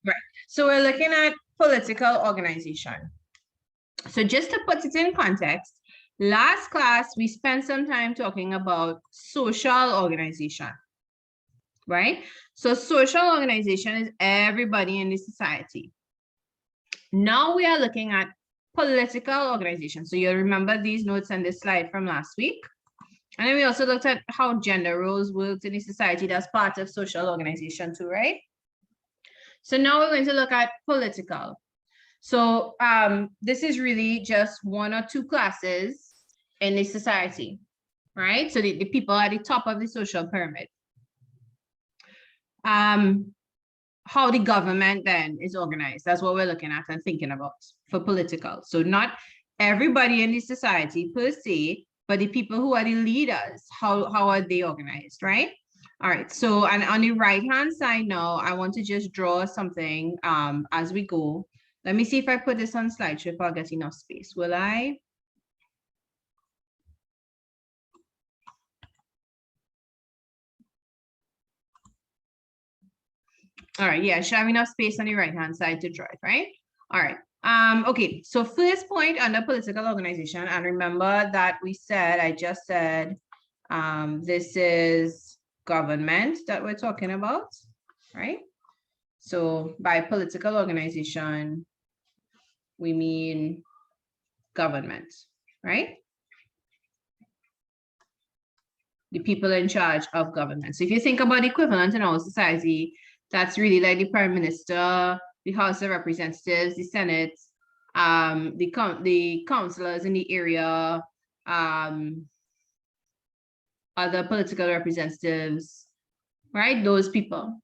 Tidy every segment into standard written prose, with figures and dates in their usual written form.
Right. So we're looking at political organization. So just to put it in context, last class, we spent some time talking about social organization, right? So social organization is everybody in the society. Now we are looking at political organization. So you'll remember these notes on this slide from last week. And then we also looked at how gender roles worked in the society. That's part of social organization too, right? So now we're going to look at political. So this is really just one or two classes in the society, right? So the people at the top of the social pyramid. How the government then is organized. That's what we're looking at and thinking about for political. So not everybody in the society per se, but the people who are the leaders, how are they organized, right? All right, so and on the right-hand side now, I want to just draw something as we go. Let me see if I put this on slideshow if I'll get enough space. Will I? All right, yeah, should have enough space on the right-hand side to draw it, right? All right. Okay, so first point under political organization, and remember that we said, I just said, this is government that we're talking about, right? So by political organization, we mean government, right? The people in charge of government. So if you think about the equivalent in our society, that's really like the Prime Minister, the House of Representatives, the Senate, the councillors in the area, other political representatives, right? Those people.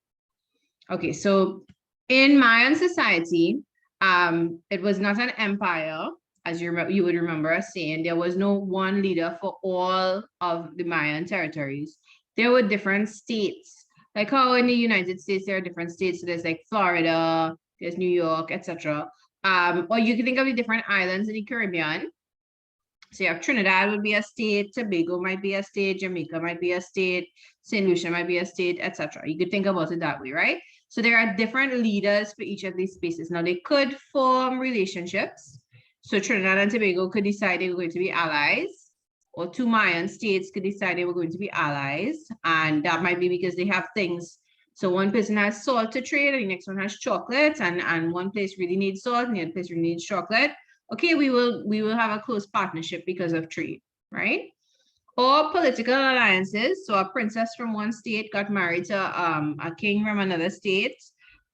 Okay, so in Mayan society, it was not an empire, as you would remember us saying. There was no one leader for all of the Mayan territories. There were different states, like how in the United States there are different states. So there's like Florida, there's New York, etc. Or you can think of the different islands in the Caribbean. So you have Trinidad would be a state, Tobago might be a state, Jamaica might be a state, St. Lucia might be a state, etc. You could think about it that way, right? So there are different leaders for each of these spaces. Now they could form relationships. So Trinidad and Tobago could decide they were going to be allies, or two Mayan states could decide they were going to be allies. And that might be because they have things. So one person has salt to trade, and the next one has chocolate, and one place really needs salt, and the other place really needs chocolate. Okay, we will have a close partnership because of trade, right? Or political alliances. So a princess from one state got married to a king from another state,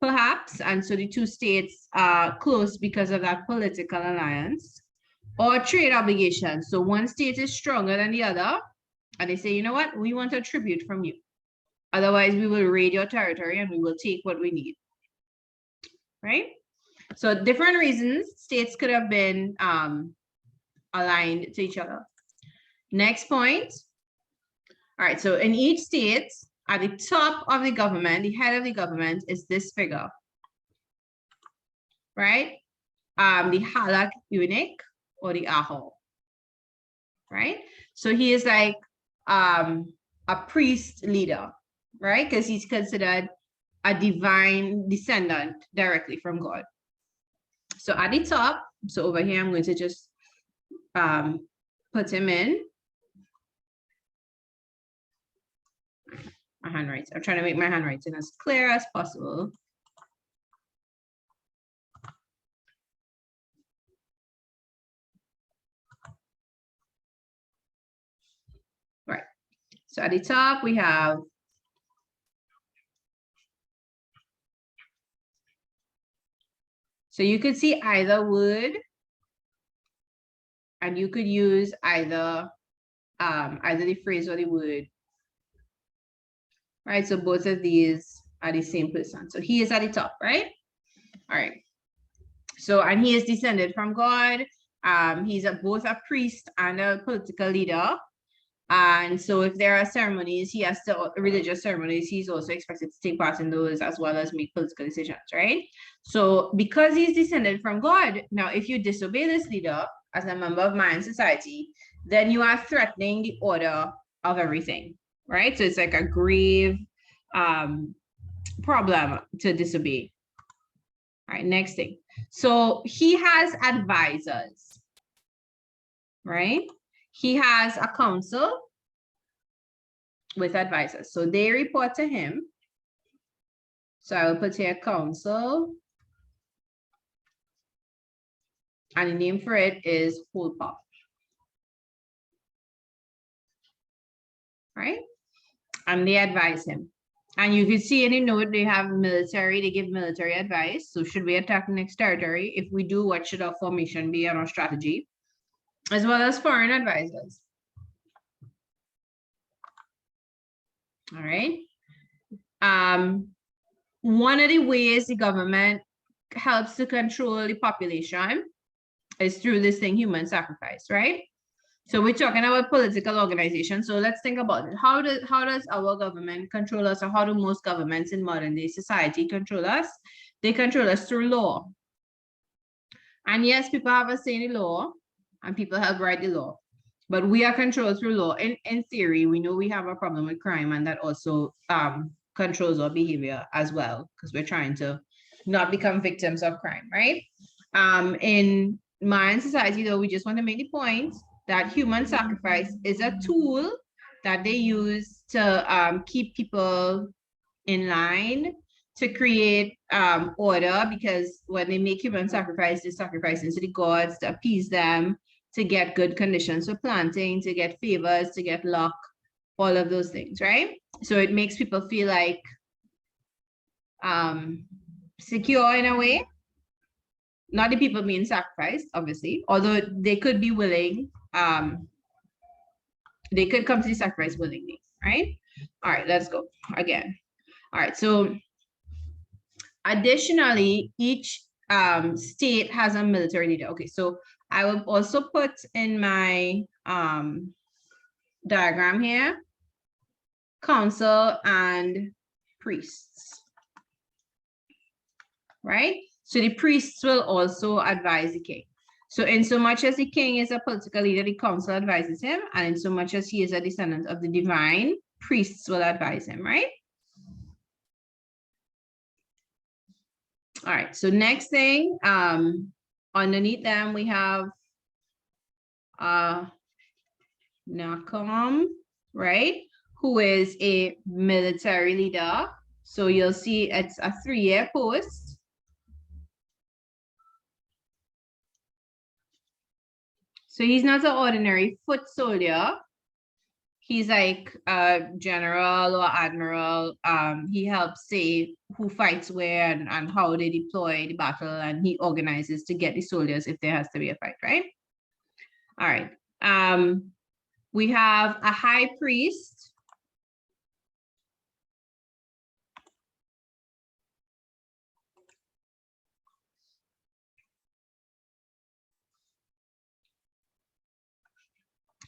perhaps, and so the two states are close because of that political alliance. Or trade obligations. So one state is stronger than the other, and they say, you know what, we want a tribute from you. Otherwise, we will raid your territory and we will take what we need, right? So different reasons states could have been aligned to each other. Next point. All right, so in each state, at the top of the government, the head of the government is this figure, right? The Halak eunuch or the Aho, right? So he is like a priest leader, right? Because he's considered a divine descendant directly from God. So at the top, so over here, I'm going to just put him in. My handwriting. I'm trying to make my handwriting as clear as possible. Right. So at the top, we have so you could see either word, and you could use either the phrase or the word. Right, so both of these are the same person. So he is at the top, right? All right. So, and he is descended from God. He's both a priest and a political leader. And so if there are ceremonies, he has to, religious ceremonies, he's also expected to take part in those as well as make political decisions, right? So because he's descended from God, now if you disobey this leader as a member of Mayan society, then you are threatening the order of everything, right? So it's like a grave problem to disobey. All right, next thing. So he has advisors, right? He has a council with advisors. So they report to him. So I will put here council. And the name for it is Holpop. Right? And they advise him. And you can see in the note, they have military, they give military advice. So should we attack the next territory? If we do, what should our formation be and our strategy? As well as foreign advisors. All right. One of the ways the government helps to control the population is through this thing, human sacrifice, right? So we're talking about political organization. So let's think about it. How does our government control us, or how do most governments in modern day society control us? They control us through law. And yes, people have a say in the law, and people help write the law. But we are controlled through law. In theory, we know we have a problem with crime, and that also controls our behavior as well, because we're trying to not become victims of crime, right? In Mayan society, though, we just want to make the point that human sacrifice is a tool that they use to keep people in line, to create order, because when they make human sacrifice, they sacrifice into the gods to appease them, to get good conditions for planting, to get favors, to get luck, all of those things, right? So it makes people feel like secure in a way. Not the people being sacrificed, obviously, although they could be willing, they could come to the sacrifice willingly, right? All right, let's go again. All right, so additionally, each state has a military leader. Okay, so I will also put in my diagram here, council and priests, right? So the priests will also advise the king. So in so much as the king is a political leader, the council advises him, and in so much as he is a descendant of the divine, priests will advise him, right? All right, so next thing, underneath them, we have Nakam, right? Who is a military leader. So you'll see it's a 3-year post. So he's not an ordinary foot soldier. He's like a general or admiral. He helps say who fights where and how they deploy the battle, and he organizes to get the soldiers if there has to be a fight, right? All right. We have a high priest.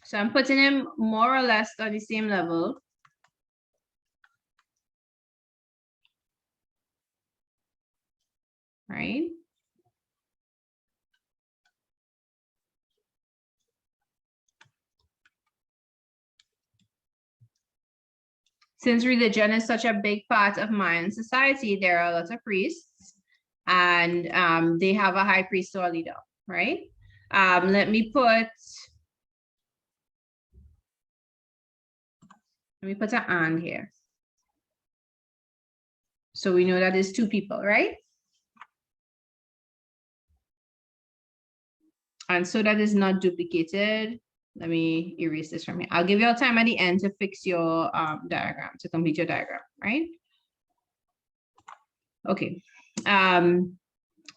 So I'm putting him more or less on the same level. Right? Since religion is such a big part of Mayan society, there are a lot of priests, and they have a high priest or leader, right? Let me put an and here. So we know that is 2 people, right? And so that is not duplicated. Let me erase this from here. I'll give you all time at the end to fix your diagram, to complete your diagram, right? Okay.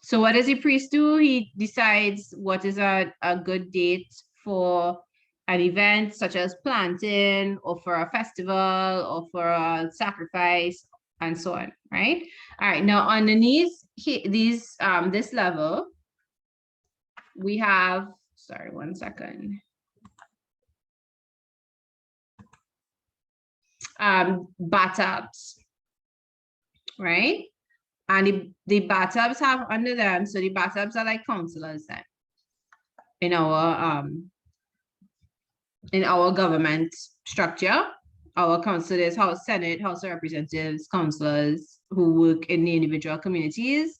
So what does the priest do? He decides what is a good date for an event such as planting, or for a festival, or for a sacrifice, and so on, right? All right, now underneath this level, we have, sorry, one second. Bathtubs, right? And the bathtubs have under them, so the bathtubs are like counselors then in our government structure. Our council is House Senate, House of Representatives, councilors who work in the individual communities.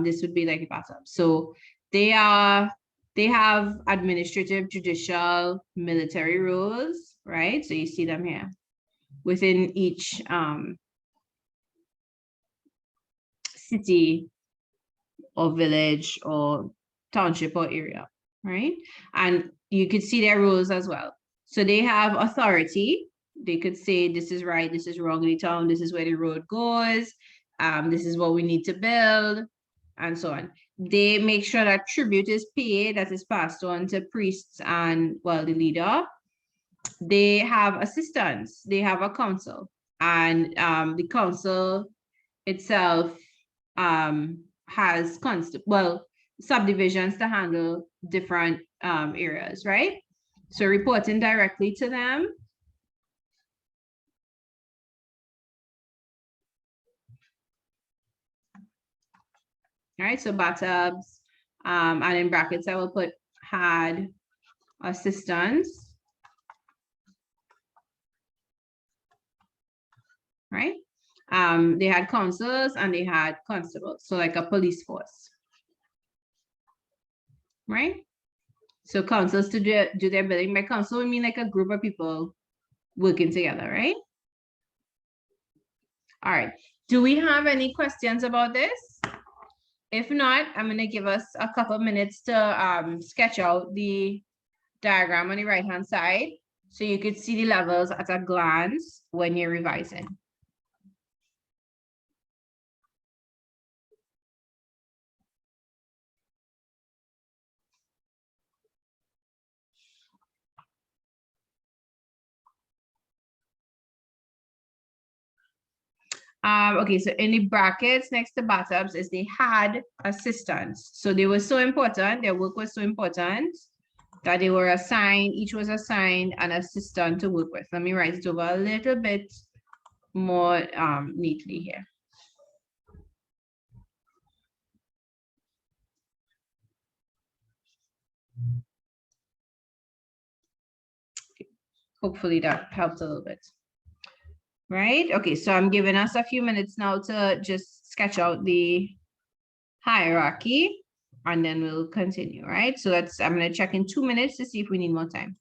this would be like a bathtub. So they have administrative, judicial, military roles, right? So you see them here within each city or village or township or area, right? And you could see their rules as well. So they have authority. They could say, this is right, this is wrong in the town, this is where the road goes, this is what we need to build, and so on. They make sure that tribute is paid, that is passed on to priests and, well, the leader. They have assistants, they have a council, and the council itself has subdivisions to handle different areas, right? So reporting directly to them. All right, so bathtubs, and in brackets I will put had assistants, right? They had councils and they had constables, so like a police force, right? So councils to do their billing. By council, we mean like a group of people working together, right? All right. Do we have any questions about this? If not, I'm going to give us a couple minutes to sketch out the diagram on the right-hand side so you could see the levels at a glance when you're revising. Okay, so in the brackets next to bathtubs is they had assistants. So they were so important, their work was so important that they were assigned, each was assigned an assistant to work with. Let me write it over a little bit more neatly here. Hopefully that helps a little bit. Right? Okay, so I'm giving us a few minutes now to just sketch out the hierarchy and then we'll continue, right? So I'm going to check in 2 minutes to see if we need more time.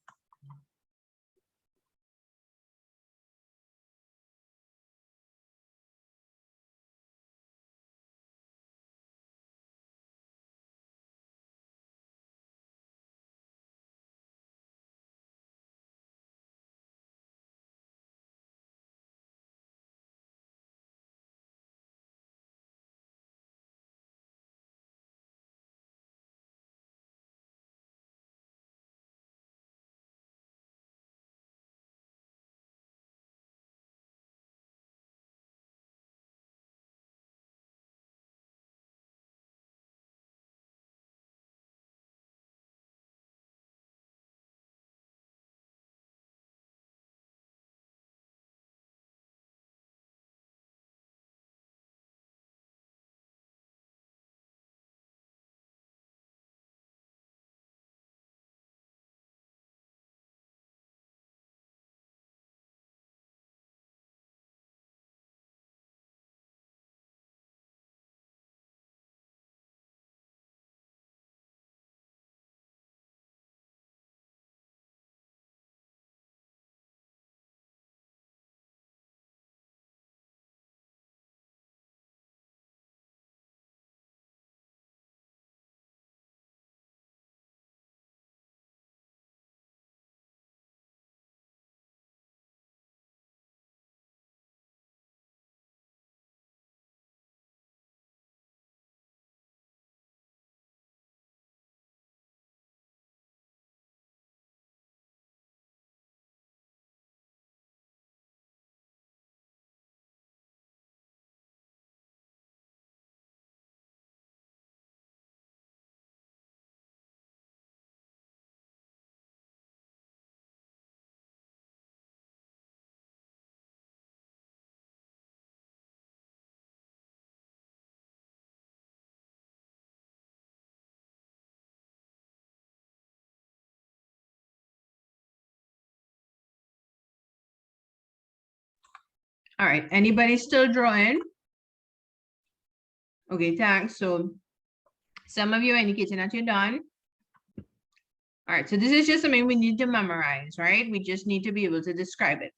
All right, anybody still drawing? Okay, thanks. So some of you are indicating that you're done. All right, so this is just something we need to memorize, right? We just need to be able to describe it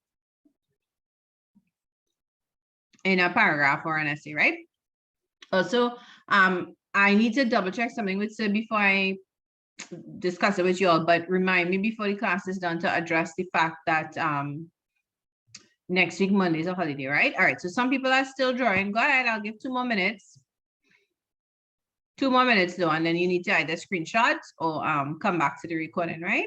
in a paragraph or an essay, right? Also, I need to double check something with Sir before I discuss it with you all, but remind me before the class is done to address the fact that next week, Monday is a holiday, right? All right, so some people are still drawing. Go ahead, I'll give 2 more minutes. 2 more minutes though, and then you need to either screenshot or come back to the recording, right?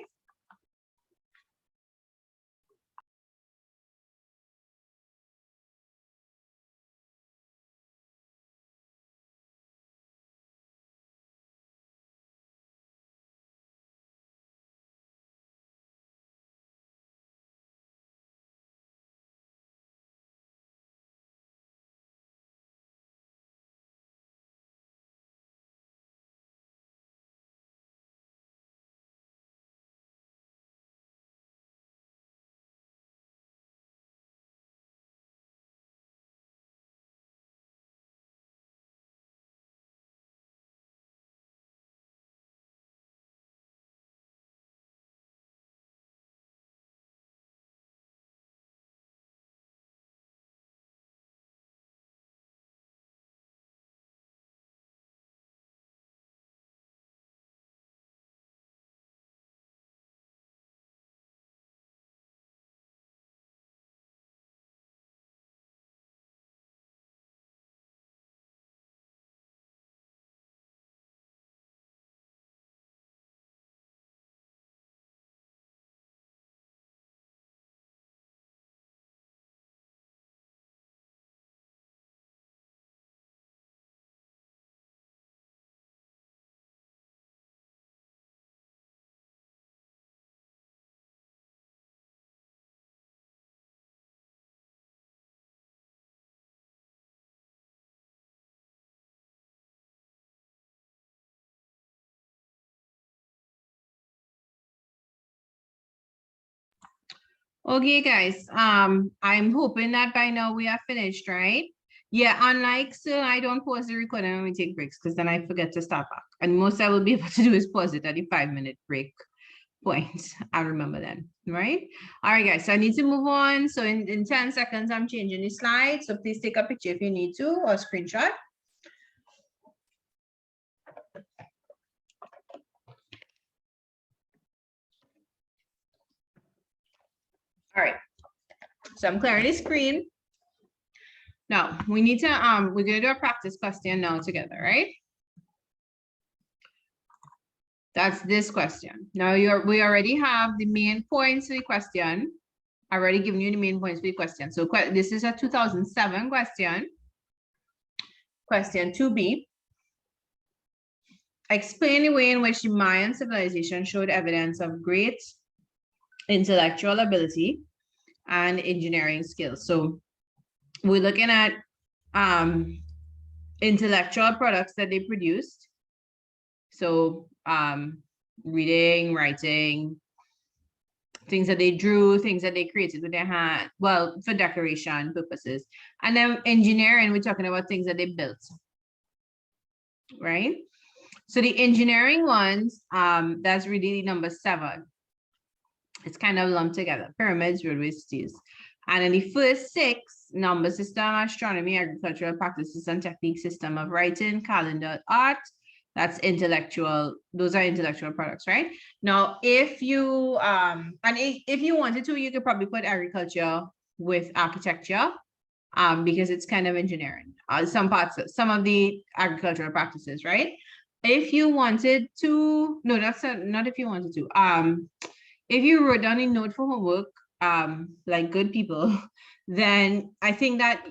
Okay, guys, I'm hoping that by now we are finished, right? Yeah, unlike so I don't pause the recording when we take breaks because then I forget to start back. And most I will be able to do is pause it at the 5-minute break point. I remember then, right? All right, guys, so I need to move on. So in 10 seconds, I'm changing the slide. So please take a picture if you need to or screenshot. All right, so I'm clearing the screen. Now we need to, we're gonna do a practice question now together, right? That's this question. Now we already have the main points of the question. I already given you the main points for the question. So this is a 2007 question. Question 2B. Explain the way in which the Mayan civilization showed evidence of great intellectual ability and engineering skills. So we're looking at intellectual products that they produced. So reading, writing, things that they drew, things that they created with their hand, well, for decoration purposes. And then engineering, we're talking about things that they built, right? So the engineering ones, that's really number 7. It's kind of lumped together: pyramids, roadways, cities. And in the first 6, number system, astronomy, agricultural practices and technique, system of writing, calendar, art, that's intellectual, those are intellectual products, right? Now, if you, if you wanted to, you could probably put agriculture with architecture, because it's kind of engineering, some of the agricultural practices, right? If you wanted to, no, that's not if you wanted to, if you wrote down a note for homework, like good people, then I think that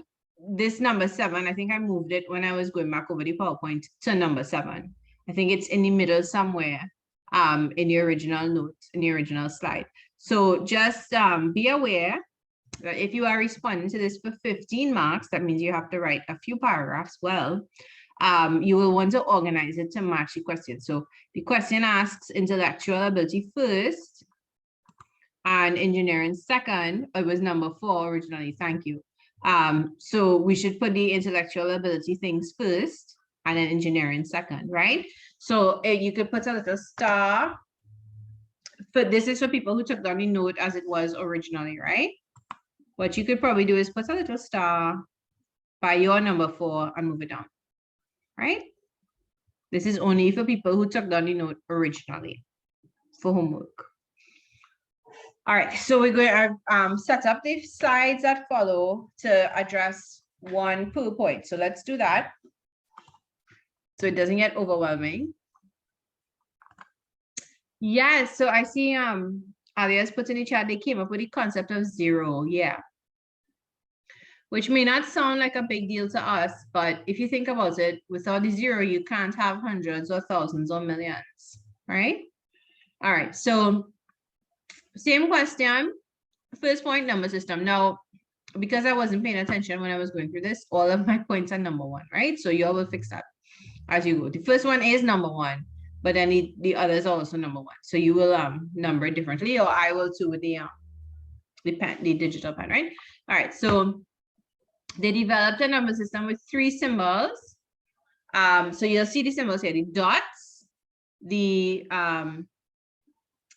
this number 7, I think I moved it when I was going back over the PowerPoint to number 7. I think it's in the middle somewhere, in the original note, in the original slide. So just be aware that if you are responding to this for 15 marks, that means you have to write a few paragraphs. Well, you will want to organize it to match the question. So the question asks intellectual ability first and engineering second. It was number 4 originally. Thank you. So we should put the intellectual ability things first, and then engineering second, right? So you could put a little star. But this is for people who took down the note as it was originally, right? What you could probably do is put a little star by your number 4 and move it down, right? This is only for people who took down the note originally for homework. All right, so we're going to set up the slides that follow to address one per point. So let's do that so it doesn't get overwhelming. Yes, so I see Alia's put in the chat, they came up with the concept of 0, yeah. Which may not sound like a big deal to us, but if you think about it, without the 0, you can't have hundreds or thousands or millions, right? All right, so same question, first point, number system. Now, because I wasn't paying attention when I was going through this, all of my points are number 1, right? So you all will fix that as you go. The first one is number 1, but then the others are also number 1. So you will number it differently, or I will too with the pen, the digital pen, right? All right, so they developed a number system with 3 symbols. So you'll see the symbols here, the dots, the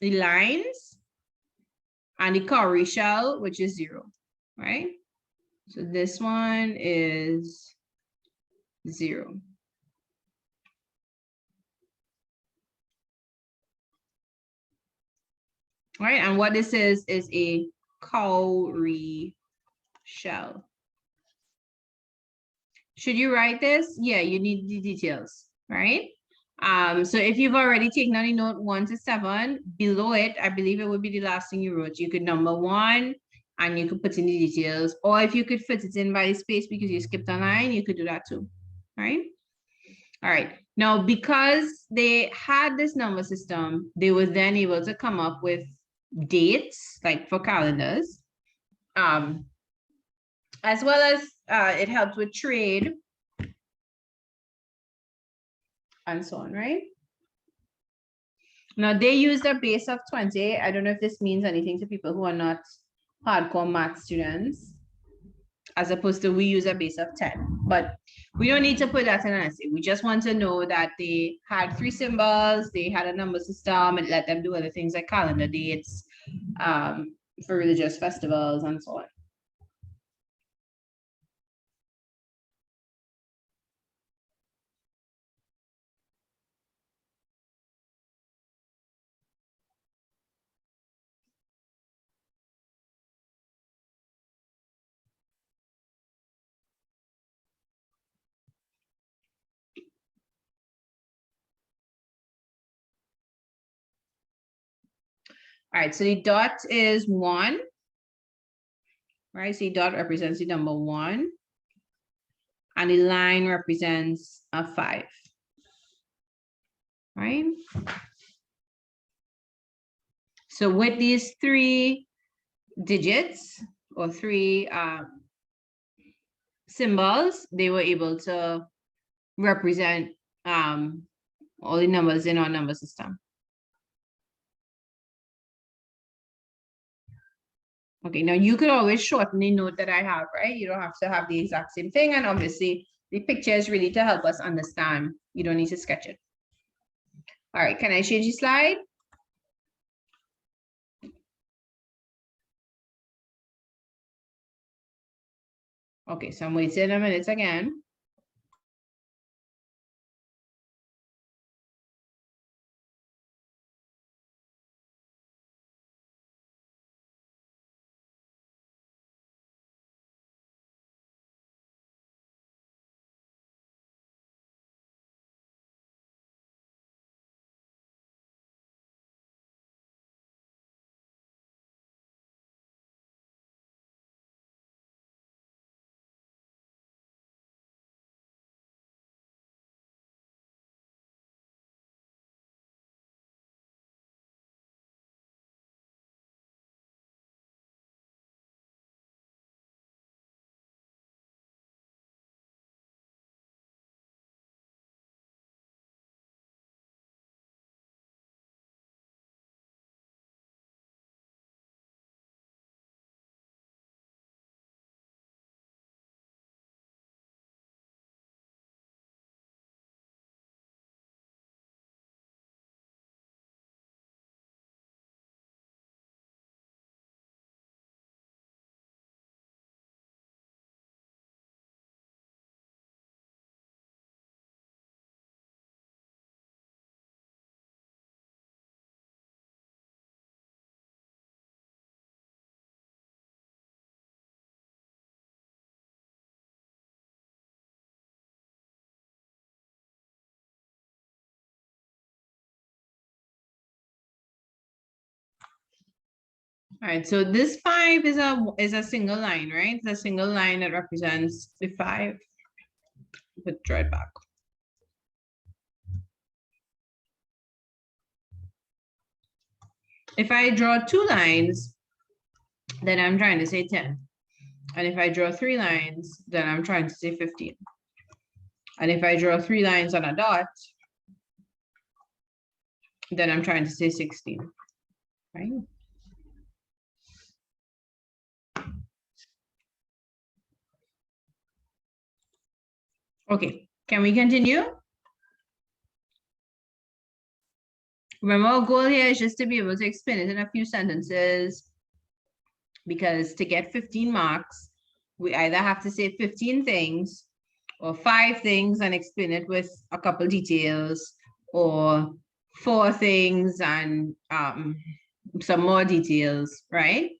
lines, and the cowrie shell, which is 0, right? So this one is 0. All right, and what this is a cowrie shell. Should you write this? Yeah, you need the details, right? So if you've already taken on a note 1 to 7, below it, I believe it would be the last thing you wrote. You could number 1 and you could put in the details, or if you could fit it in by the space because you skipped a line, you could do that too, right? All right, now because they had this number system, they were then able to come up with dates, like for calendars, as well as it helps with trade and so on, right? Now they used a base of 20. I don't know if this means anything to people who are not hardcore math students, as opposed to we use a base of 10, but we don't need to put that in an essay. We just want to know that they had 3 symbols, they had a number system, and let them do other things like calendar dates for religious festivals and so on. All right, so the dot is 1, right? So the dot represents the number 1, and the line represents a 5, right? So with these 3 digits or 3 symbols, they were able to represent all the numbers in our number system. Okay, now you could always shorten the note that I have, right? You don't have to have the exact same thing. And obviously the picture is really to help us understand. You don't need to sketch it. All right, can I change the slide? Okay, so I'm waiting a minute again. All right, so this 5 is a single line, right? It's a single line that represents the 5. But draw it back. If I draw 2 lines, then I'm trying to say 10. And if I draw 3 lines, then I'm trying to say 15. And if I draw 3 lines on a dot, then I'm trying to say 16, right? Okay, can we continue? Remember, our goal here is just to be able to explain it in a few sentences, because to get 15 marks, we either have to say 15 things or 5 things and explain it with a couple details, or 4 things and some more details, right?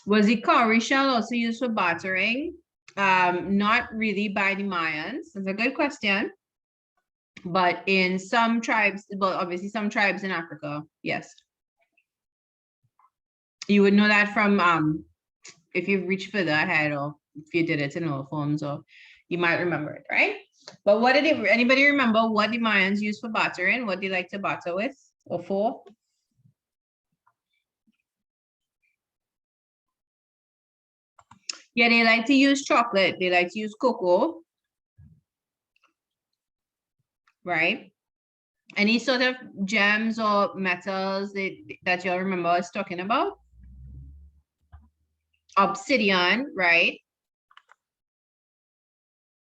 Was the cowrie shell also used for bartering? Not really by the Mayans. That's a good question. But in some tribes, well, obviously some tribes in Africa, yes. You would know that from if you reach further ahead, or if you did it in all forms, or you might remember it, right? But what did anybody remember what the Mayans used for bartering? What they like to barter with or for? Yeah, they like to use chocolate. They like to use cocoa, right? Any sort of gems or metals that y'all remember us talking about? Obsidian, right?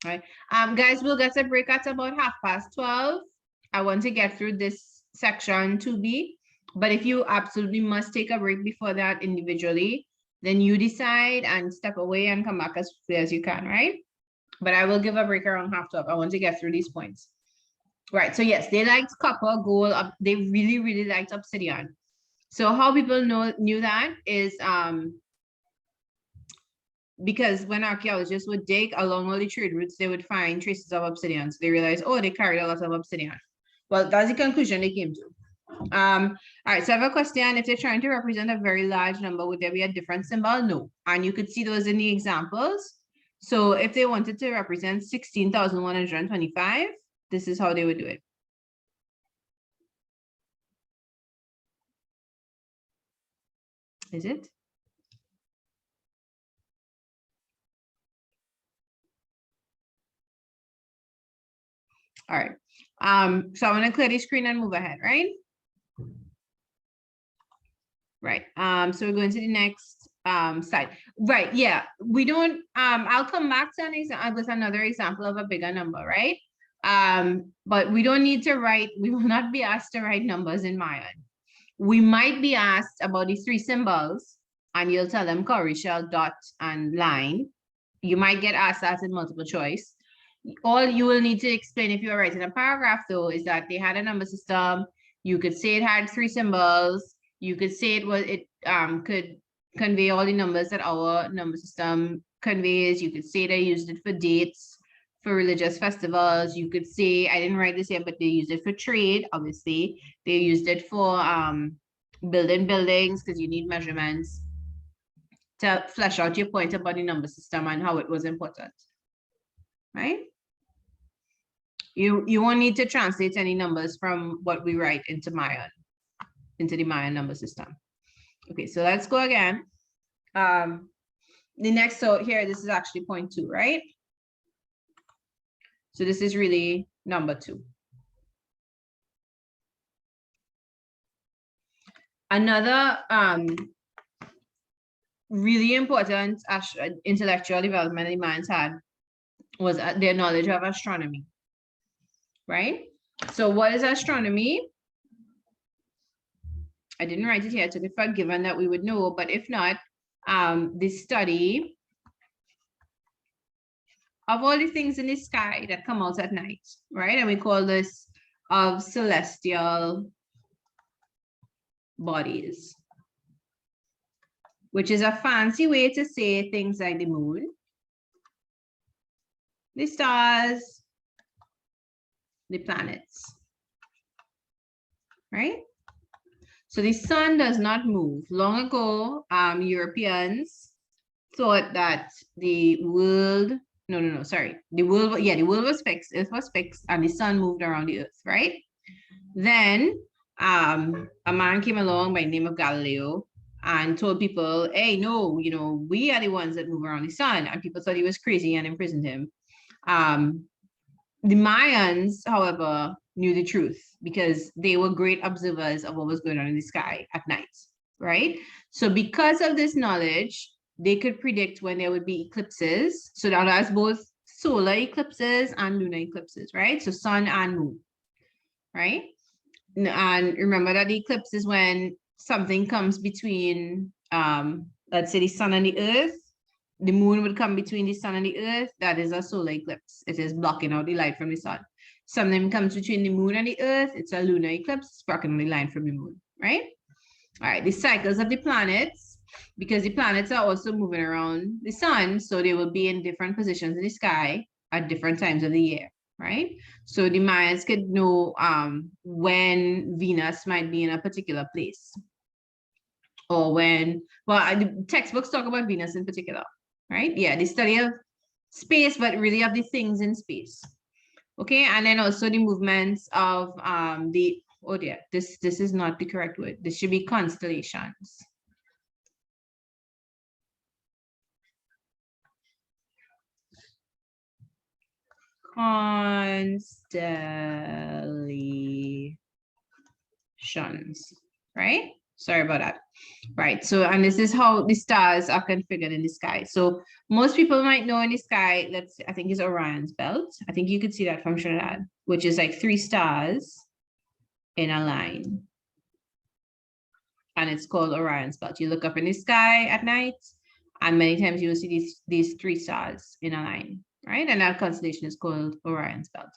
Right. Guys, we'll get a break at about 12:30. I want to get through this section 2B, but if you absolutely must take a break before that individually, then you decide and step away and come back as quickly as you can, right? But I will give a break around 12:30. I want to get through these points. Right, so yes, they liked copper, gold, they really, really liked obsidian. So how people knew that is because when archaeologists would dig along all the trade routes, they would find traces of obsidian. So they realized, oh, they carried a lot of obsidian. Well, that's the conclusion they came to. All right, so I have a question. If they're trying to represent a very large number, would there be a different symbol? No. And you could see those in the examples. So if they wanted to represent 16,125, this is how they would do it. Is it? All right. So I'm gonna clear the screen and move ahead, right? Right. So we're going to the next slide. Right. Yeah. We don't. I'll come back to an example with another example of a bigger number, right? But we don't need to write. We will not be asked to write numbers in Mayan. We might be asked about the 3 symbols, and you'll tell them cowrie shell, dot, and line. You might get asked that in multiple choice. All you will need to explain if you're writing a paragraph, though, is that they had a number system. You could say it had 3 symbols. You could say it could convey all the numbers that our number system conveys. You could say they used it for dates, for religious festivals. You could say, I didn't write this here, but they used it for trade, obviously. They used it for building buildings, because you need measurements to flesh out your point about the number system and how it was important, right? You won't need to translate any numbers from what we write into the Mayan number system. Okay, so let's go again. The next, so here, this is actually point 2, right? So this is really number 2. Another really important intellectual development the Mayans had was their knowledge of astronomy, right? So what is astronomy? I didn't write it here, I took it for given that we would know, but if not, the study of all the things in the sky that come out at night, right? And we call this of celestial bodies, which is a fancy way to say things like the moon, the stars, the planets, right? So the sun does not move. Long ago, Europeans thought that the world, sorry. The world, the world was fixed, Earth was fixed, and the sun moved around the Earth, right? Then a man came along by the name of Galileo and told people, hey, no, we are the ones that move around the sun. And people thought he was crazy and imprisoned him. The Mayans, however, knew the truth because they were great observers of what was going on in the sky at night, right? So because of this knowledge, they could predict when there would be eclipses. So now that's both solar eclipses and lunar eclipses, right? So sun and moon, right? And remember that the eclipse is when something comes between, let's say the sun and the earth. The moon would come between the sun and the earth. That is a solar eclipse. It is blocking out the light from the sun. Something comes between the moon and the earth. It's a lunar eclipse, blocking the light from the moon, right? All right, the cycles of the planets, because the planets are also moving around the sun, so they will be in different positions in the sky at different times of the year, right? So the Mayans could know when Venus might be in a particular place, or when, well, the textbooks talk about Venus in particular, right? Yeah, the study of space, but really of the things in space. Okay, and then also the movements of oh dear, this is not the correct word. This should be constellations. Constellations, right? Sorry about that. Right, so, and this is how the stars are configured in the sky. So most people might know in the sky, I think it's Orion's belt. I think you could see that from Trinidad, which is like 3 stars in a line. And it's called Orion's belt. You look up in the sky at night, and many times you will see these 3 stars in a line, right? And that constellation is called Orion's belt.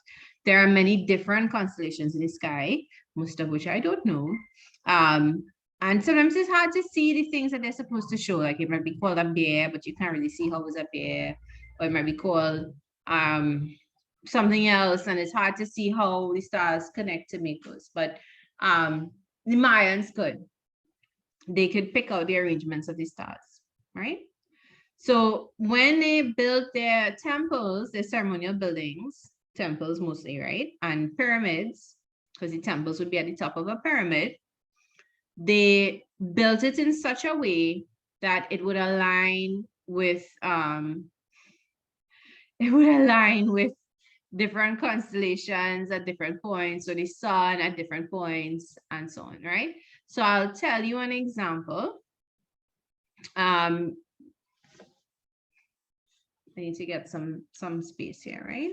There are many different constellations in the sky, most of which I don't know. And sometimes it's hard to see the things that they're supposed to show. Like it might be called a bear, but you can't really see how it's a bear. Or it might be called something else, and it's hard to see how the stars connect to make those. But the Mayans could. They could pick out the arrangements of the stars, right? So when they built their temples, their ceremonial buildings, temples mostly, right? And pyramids, because the temples would be at the top of a pyramid, they built it in such a way that it would align with different constellations at different points, so the sun at different points and so on, right? So I'll tell you an example. I need to get some space here, right?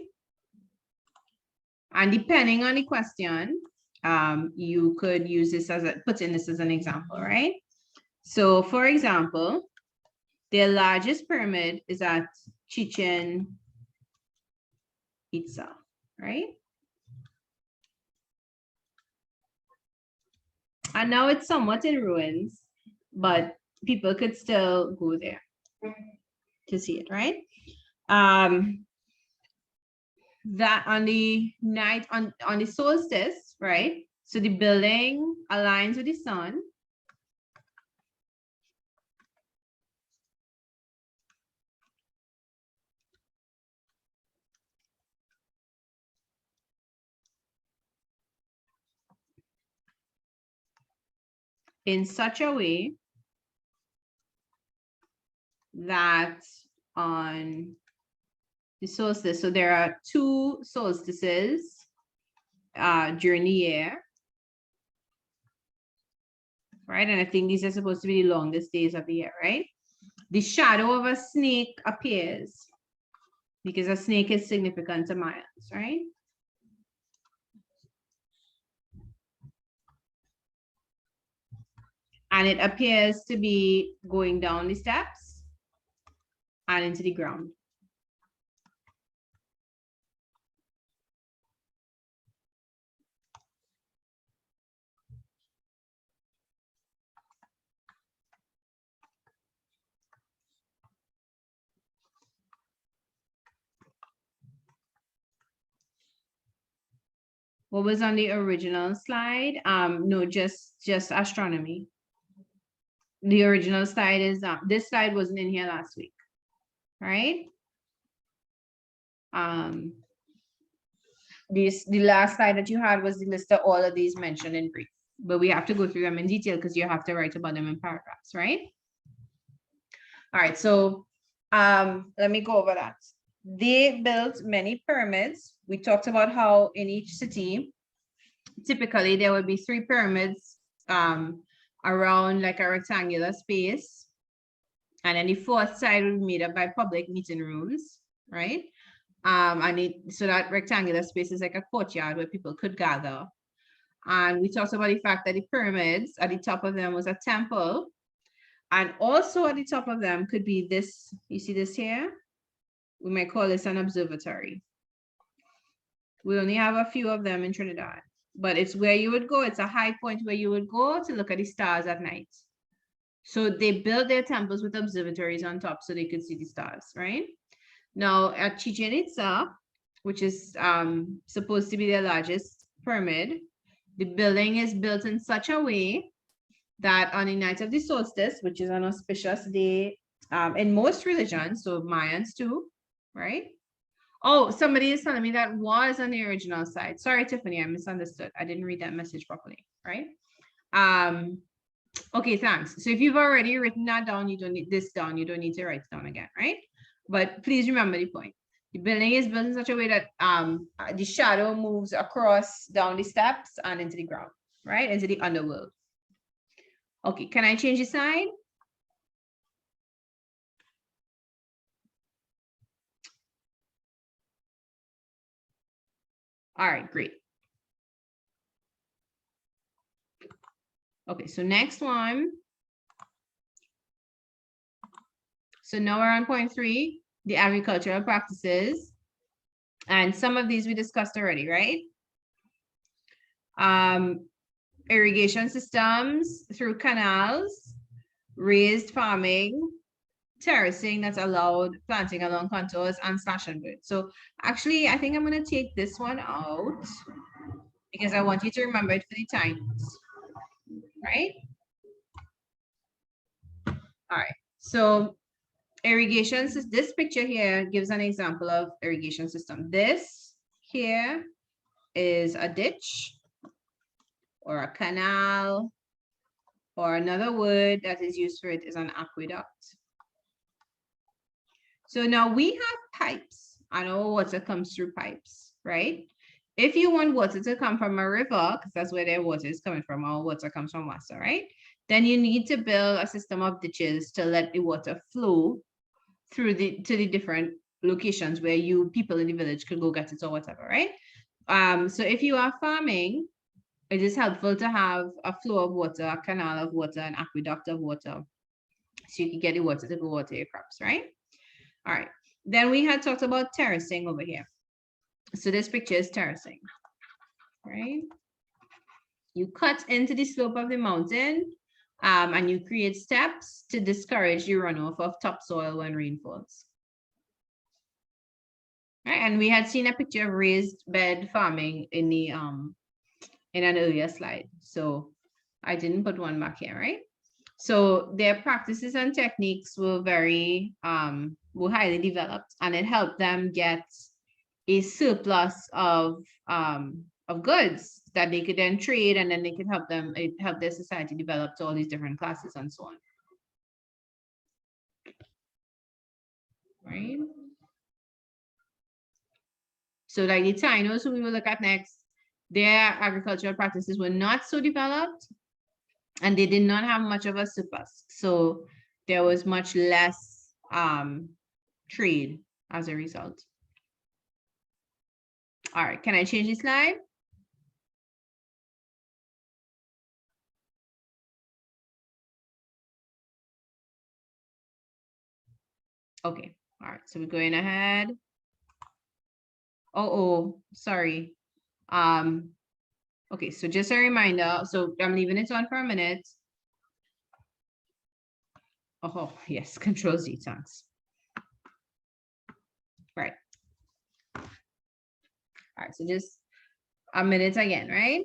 And depending on the question, you could use this put in this as an example, right? So for example, their largest pyramid is at Chichen Itza, right? And now it's somewhat in ruins, but people could still go there to see it, right? That on the night, on the solstice, right? So the building aligns with the sun. In such a way that on the solstice, so there are 2 solstices during the year, right? And I think these are supposed to be the longest days of the year, right? The shadow of a snake appears because a snake is significant to Mayans, right? And it appears to be going down the steps and into the ground. What was on the original slide? No, just astronomy. The original slide is this slide wasn't in here last week, right? The last slide that you had was the list of all of these mentioned in brief, but we have to go through them in detail because you have to write about them in paragraphs, right? All right, so let me go over that. They built many pyramids. We talked about how in each city, typically there would be 3 pyramids around like a rectangular space. And then the 4th side would be made up by public meeting rooms, right? So that rectangular space is like a courtyard where people could gather. And we talked about the fact that the pyramids, at the top of them was a temple. And also at the top of them could be this, you see this here? We might call this an observatory. We only have a few of them in Trinidad, but it's where you would go. It's a high point where you would go to look at the stars at night. So they built their temples with observatories on top so they could see the stars, right? Now at Chichen Itza, which is supposed to be their largest pyramid, the building is built in such a way that on the night of the solstice, which is an auspicious day in most religions, so Mayans too, right? Oh, somebody is telling me that was on the original side. Sorry, Tiffany, I misunderstood. I didn't read that message properly, right? Okay, thanks. So if you've already written that down, you don't need this down. You don't need to write it down again, right? But please remember the point. The building is built in such a way that the shadow moves across down the steps and into the ground, right? Into the underworld. Okay, can I change the slide? All right, great. Okay, so next one. So now we're on point 3, the agricultural practices. And some of these we discussed already, right? Irrigation systems through canals, raised farming, terracing that's allowed, planting along contours, and slash and burn. So actually, I think I'm going to take this one out because I want you to remember it for the times, right? All right, so irrigation, this picture here gives an example of irrigation system. This here is a ditch or a canal, or another word that is used for it is an aqueduct. So now we have pipes. I know water comes through pipes, right? If you want water to come from a river, because that's where their water is coming from, our water comes from Wassa, right? Then you need to build a system of ditches to let the water flow through to the different locations where people in the village could go get it or whatever, right? So if you are farming, it is helpful to have a flow of water, a canal of water, an aqueduct of water, so you can get the water to go water your crops, right? All right. Then we had talked about terracing over here. So this picture is terracing, right? You cut into the slope of the mountain and you create steps to discourage the runoff of topsoil when rain falls. Right? And we had seen a picture of raised bed farming in the in an earlier slide. So I didn't put one back here, right? So their practices and techniques were were highly developed, and it helped them get a surplus of goods that they could then trade, and then they could help their society develop to all these different classes and so on. Right? So like the Tainos, who we will look at next, their agricultural practices were not so developed, and they did not have much of a surplus. So there was much less trade as a result. All right, can I change the slide? Okay, all right, so we're going ahead. Oh, sorry. Okay, so just a reminder, so I'm leaving it on for a minute. Oh, yes, Control Z, thanks. Right. All right, so just a minute again, right?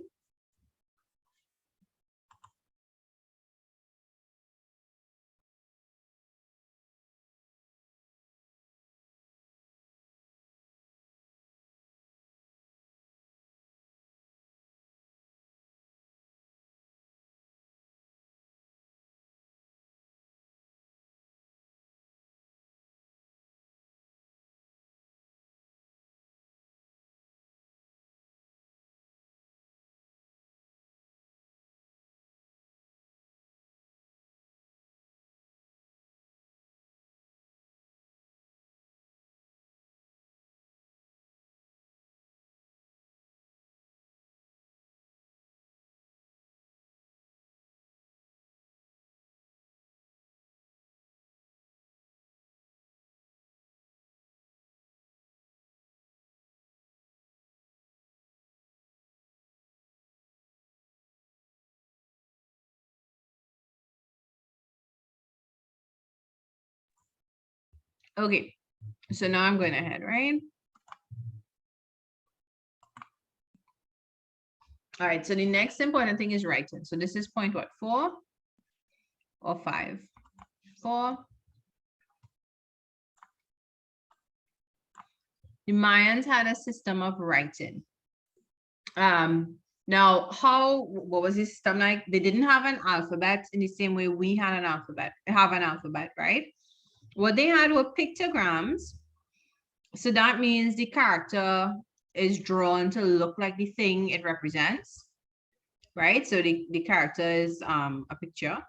Okay, so now I'm going ahead, right? All right, so the next important thing is writing. So this is point what, 4 or 5? 4. The Mayans had a system of writing. Now, what was the system like? They didn't have an alphabet in the same way we had an alphabet, right? What they had were pictograms. So that means the character is drawn to look like the thing it represents, right? So the character is a picture.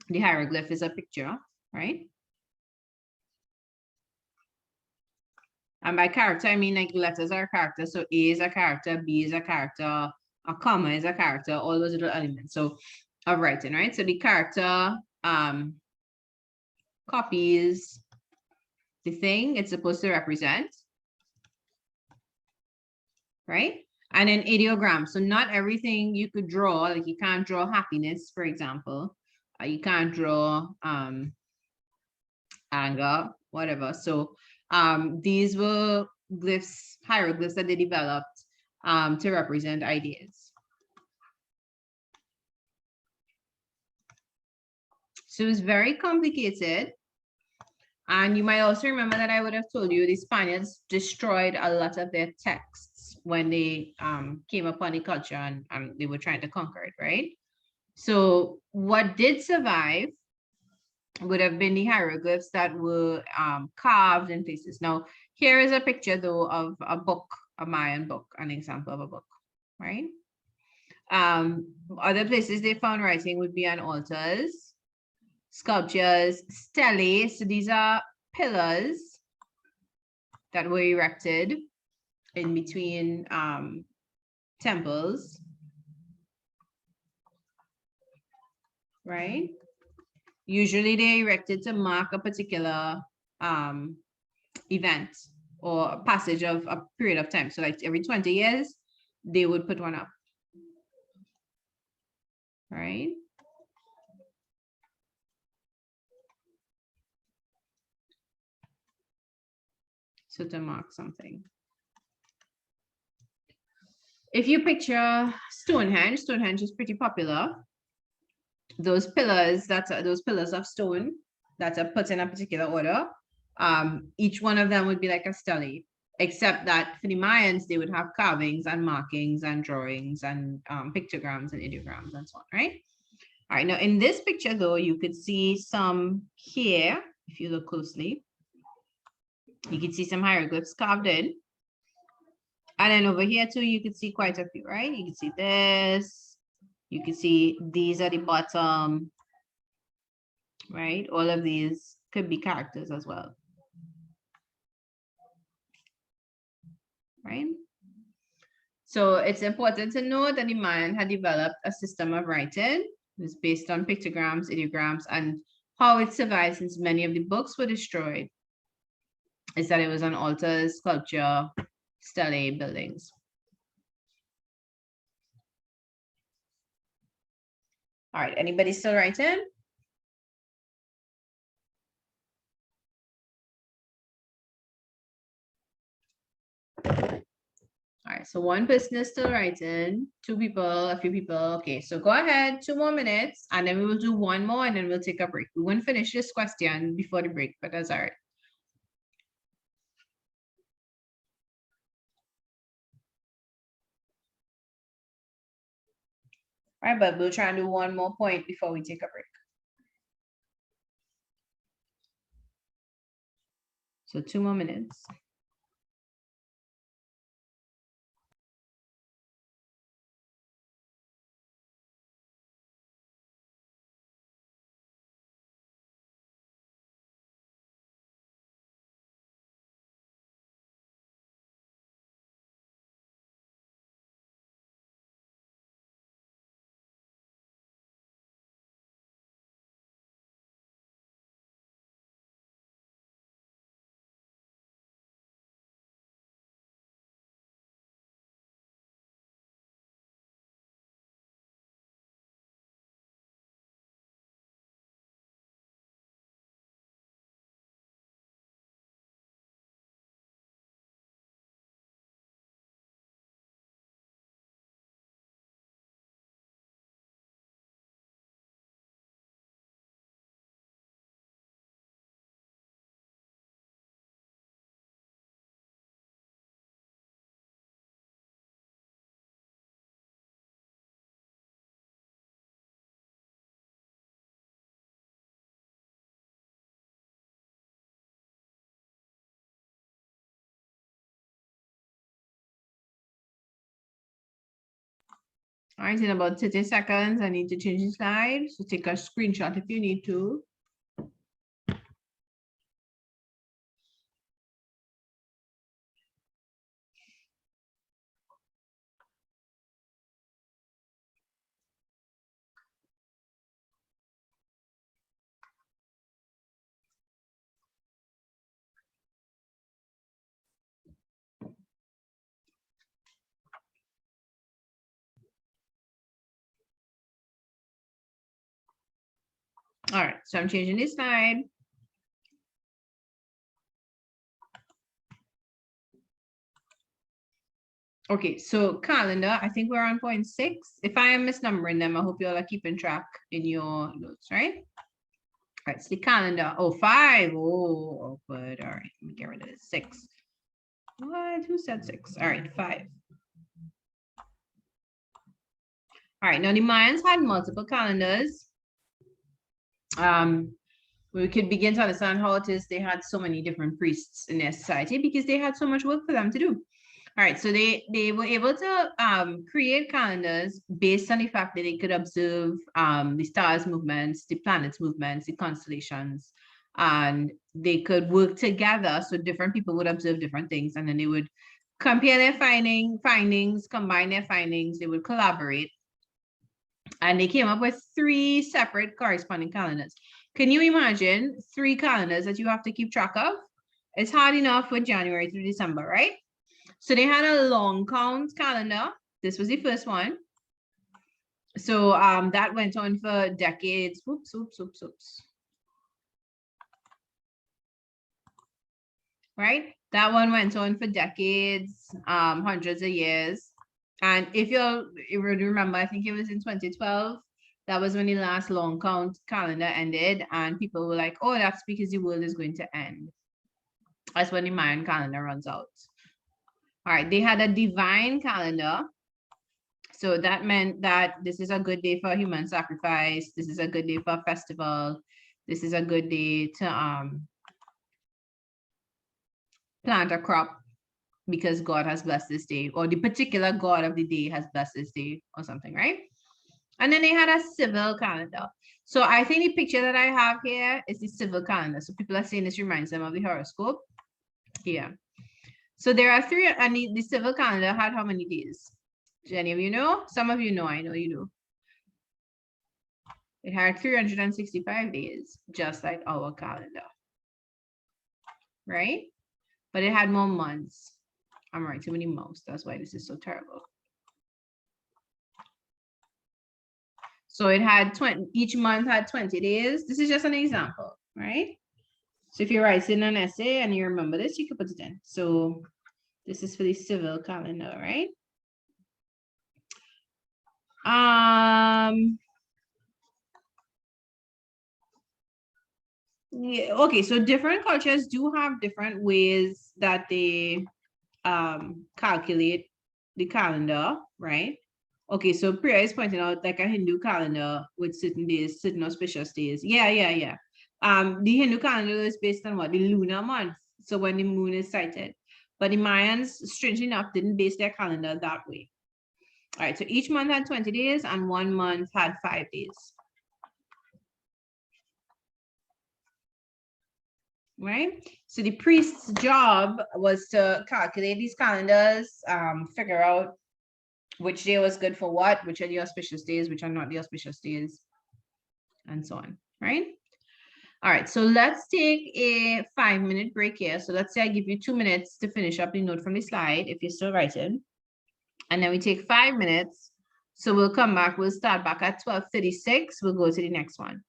The hieroglyph is a picture, right? And by character, I mean like letters are a character. So A is a character, B is a character, a comma is a character, all those little elements. So of writing, right? So the character copies the thing it's supposed to represent, right? And then ideogram. So not everything you could draw, like you can't draw happiness, for example. You can't draw anger, whatever. So these were glyphs, hieroglyphs that they developed to represent ideas. So it's very complicated. And you might also remember that I would have told you the Spaniards destroyed a lot of their texts when they came upon the culture and they were trying to conquer it, right? So what did survive would have been the hieroglyphs that were carved in places. Now, here is a picture though of a book, a Mayan book, an example of a book, right? Other places they found writing would be on altars, sculptures, stelae. So these are pillars that were erected in between temples, right? Usually they erected to mark a particular event or a passage of a period of time. So like every 20 years, they would put one up, right? So to mark something. If you picture Stonehenge, Stonehenge is pretty popular. Those pillars, those pillars of stone that are put in a particular order. Each one of them would be like a stele, except that for the Mayans, they would have carvings and markings and drawings and pictograms and ideograms and so on, right? All right, now in this picture though, you could see some here, if you look closely, you can see some hieroglyphs carved in. And then over here too, you can see quite a few, right? You can see this, you can see these at the bottom, right? All of these could be characters as well, right? So it's important to know that the Mayan had developed a system of writing. It was based on pictograms, ideograms, and how it survived since many of the books were destroyed is that it was on altars, sculpture, stelae, buildings. All right, anybody still writing? All right, right, so one person is still writing, two people, a few people. Okay, so go ahead, 2 more minutes, and then we will do one more, and then we'll take a break. We won't finish this question before the break, but that's all right. All right, but we'll try and do one more point before we take a break. So 2 more minutes. All right, in about 30 seconds, I need to change the slide. So take a screenshot if you need to. All right, so I'm changing this slide. Okay, so calendar, I think we're on point 6. If I am misnumbering them, I hope you all are keeping track in your notes, right? All right, it's the calendar. Oh, 5. Oh, awkward. All right, let me get rid of this. 6. What? Who said 6? All right, 5. All right, now the Mayans had multiple calendars. We could begin to understand how it is they had so many different priests in their society because they had so much work for them to do. All right, so they were able to create calendars based on the fact that they could observe the stars' movements, the planets' movements, the constellations, and they could work together. So different people would observe different things, and then they would compare their findings, combine their findings, they would collaborate. And they came up with 3 separate corresponding calendars. Can you imagine 3 calendars that you have to keep track of? It's hard enough with January through December, right? So they had a long count calendar. This was the first one. So that went on for decades. Oops. Right? That one went on for decades, hundreds of years. And if you remember, I think it was in 2012, that was when the last long count calendar ended, and people were like, oh, that's because the world is going to end. That's when the Mayan calendar runs out. All right, they had a divine calendar. So that meant that this is a good day for human sacrifice. This is a good day for a festival. This is a good day to plant a crop because God has blessed this day, or the particular God of the day has blessed this day or something, right? And then they had a civil calendar. So I think the picture that I have here is the civil calendar. So people are saying this reminds them of the horoscope. Yeah. So there are 3, and the civil calendar had how many days? Do any of you know? Some of you know, I know you do. It had 365 days, just like our calendar, right? But it had more months. I'm writing too many months. That's why this is so terrible. So it had 20, each month had 20 days. This is just an example, right? So if you're writing an essay and you remember this, you can put it in. So This is for the civil calendar, right? Yeah, okay, so different cultures do have different ways that they calculate the calendar, right? Okay, so Priya is pointing out like a Hindu calendar with certain days, certain auspicious days. Yeah. The Hindu calendar is based on what? The lunar month. So when the moon is sighted. But the Mayans, strangely enough, didn't base their calendar that way. All right, so each month had 20 days and one month had 5 days. Right? So the priest's job was to calculate these calendars, figure out which day was good for what, which are the auspicious days, which are not the auspicious days, and so on, right? All right, so let's take a 5-minute break here. So let's say I give you 2 minutes to finish up the note from the slide, if you're still writing. And then we take 5 minutes. So we'll come back, we'll start back at 12:36. We'll go to the next one,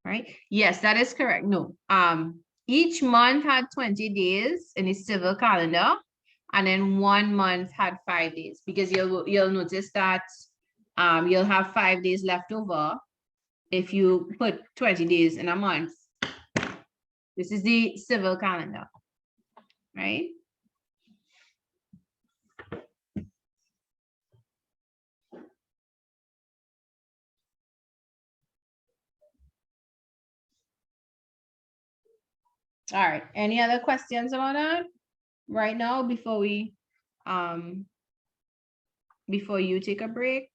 right? Yes, that is correct. No, each month had 20 days in the civil calendar, and then one month had 5 days, because you'll notice that you'll have 5 days left over if you put 20 days in a month. This is the civil calendar, right? All right, any other questions about that right now before you take a break?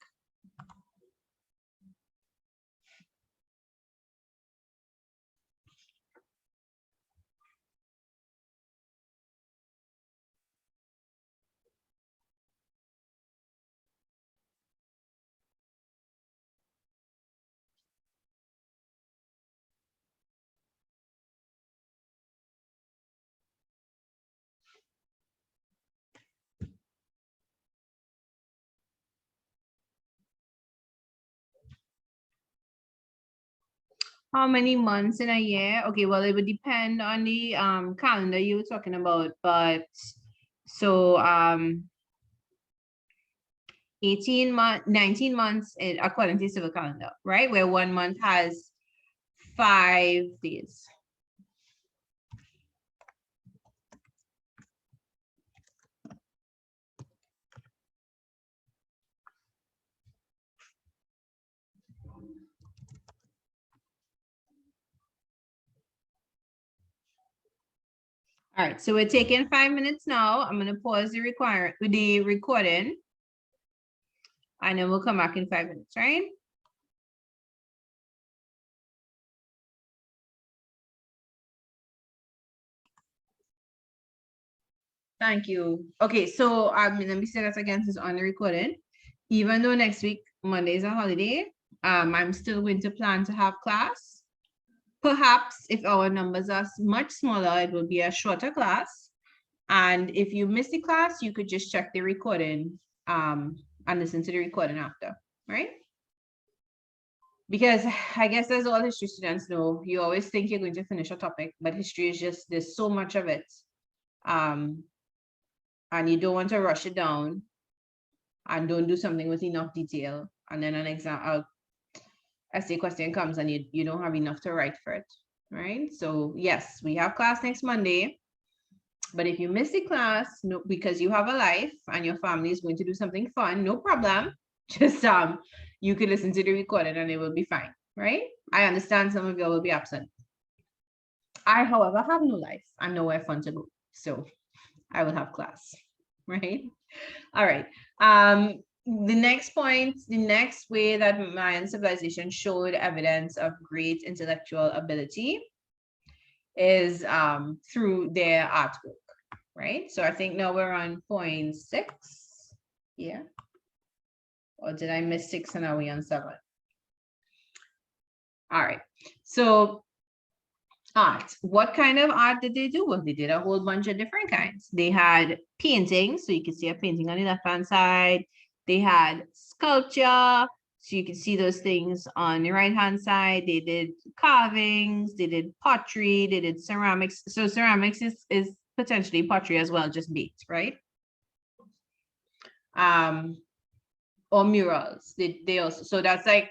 How many months in a year? Okay, well, it would depend on the calendar you were talking about, but so 18 months, 19 months according to civil calendar, right? Where one month has 5 days. All right, so we're taking 5 minutes now. I'm gonna pause the recording. And then we'll come back in 5 minutes, right? Thank you. Okay, so let me say that again, since on the recording. Even though next week, Monday is a holiday, I'm still going to plan to have class. Perhaps if our numbers are much smaller, it will be a shorter class. And if you miss the class, you could just check the recording and listen to the recording after, right? Because I guess as all history students know, you always think you're going to finish a topic, but history is just, there's so much of it. And you don't want to rush it down and don't do something with enough detail. And then an exam, essay question comes and you don't have enough to write for it, right? So yes, we have class next Monday. But if you miss the class, no, because you have a life and your family is going to do something fun, no problem. Just you could listen to the recording and it will be fine, right? I understand some of you will be absent. I, however, have no life and nowhere fun to go. So I will have class, right? All right. The next point, the next way that Mayan civilization showed evidence of great intellectual ability is through their artwork. Right? So I think now we're on point 6. Yeah. Or did I miss 6 and are we on 7? All right. So art. What kind of art did they do? Well, they did a whole bunch of different kinds. They had paintings. So you can see a painting on the left-hand side. They had sculpture. So you can see those things on the right-hand side. They did carvings. They did pottery. They did ceramics. So ceramics is potentially pottery as well, just baked, right? Or murals. They also, so that's like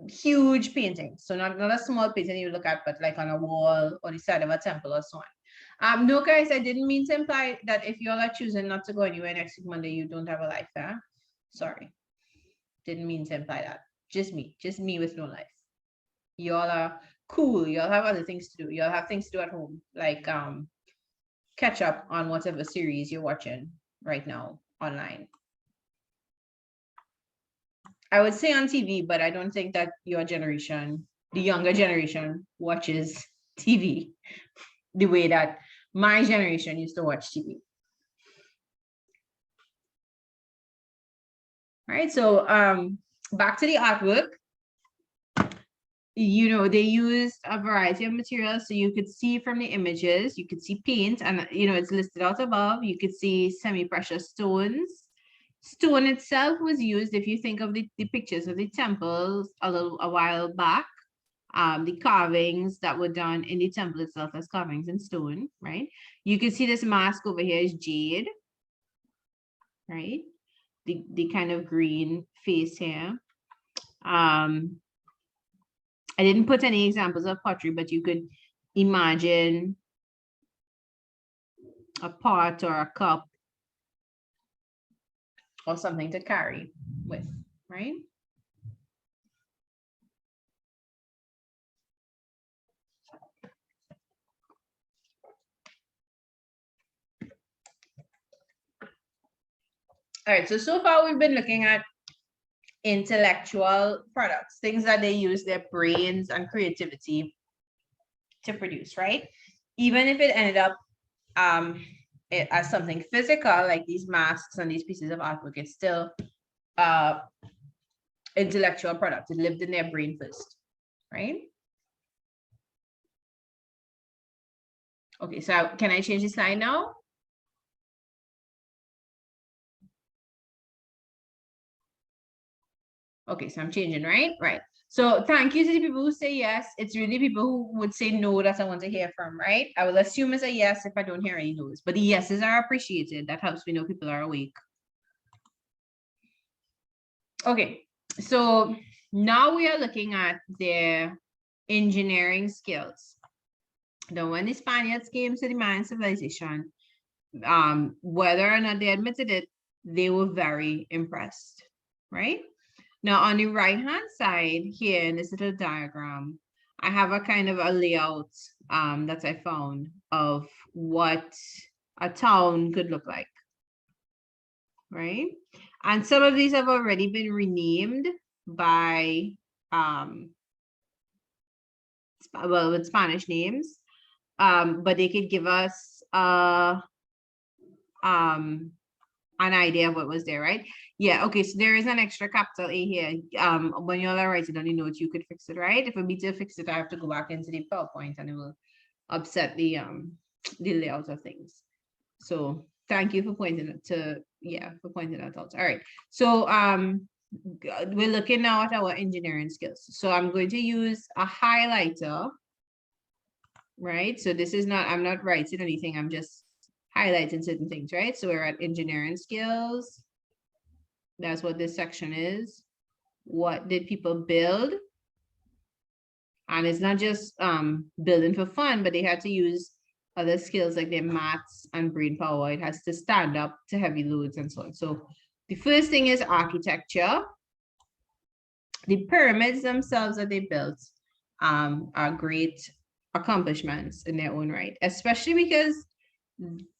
huge paintings. So not a small painting you look at, but like on a wall or the side of a temple or so on. No, guys, I didn't mean to imply that if you all are choosing not to go anywhere next week Monday, you don't have a life, huh? Sorry. Didn't mean to imply that. Just me with no life. Y'all are cool. Y'all have other things to do. Y'all have things to do at home, like catch up on whatever series you're watching right now online. I would say on TV, but I don't think that your generation, the younger generation, watches TV the way that my generation used to watch TV. All right, so back to the artwork. You know, they used a variety of materials, so you could see from the images, you could see paint, and you know, it's listed out above. You could see semi-precious stones. Stone itself was used, if you think of the pictures of the temples a while back, the carvings that were done in the temple itself as carvings in stone, right? You can see this mask over here is jade, right? The kind of green face here. I didn't put any examples of pottery, but you could imagine a pot or a cup or something to carry with, right? All right, so far we've been looking at intellectual products, things that they use their brains and creativity to produce, right? Even if it ended up as something physical, like these masks and these pieces of artwork, it's still intellectual product. It lived in their brain first, right? Okay, so can I change the slide now? Okay, so I'm changing, right? Right. So thank you to the people who say yes. It's really people who would say no that I want to hear from, right? I will assume it's a yes if I don't hear any no's, but the yeses are appreciated. That helps me know people are awake. Okay, so now we are looking at their engineering skills. Now, when the Spaniards came to the Mayan civilization, whether or not they admitted it, they were very impressed, right? Now, on the right-hand side here in this little diagram, I have a kind of a layout that I found of what a town could look like, right? And some of these have already been renamed by, well, with Spanish names, but they could give us an idea of what was there, right? Yeah, okay, so there is an extra capital A here. When you all are writing on the notes, you could fix it, right? For me to fix it, I have to go back into the PowerPoint and it will upset the layout of things. So thank you for pointing it to, yeah, for pointing that out. All right, so we're looking now at our engineering skills. So I'm going to use a highlighter, right? So this is not, I'm not writing anything, I'm just highlighting certain things, right? So we're at engineering skills. That's what this section is. What did people build? And it's not just building for fun, but they had to use other skills like their maths and brain power. It has to stand up to heavy loads and so on. So the first thing is architecture. The pyramids themselves that they built are great accomplishments in their own right, especially because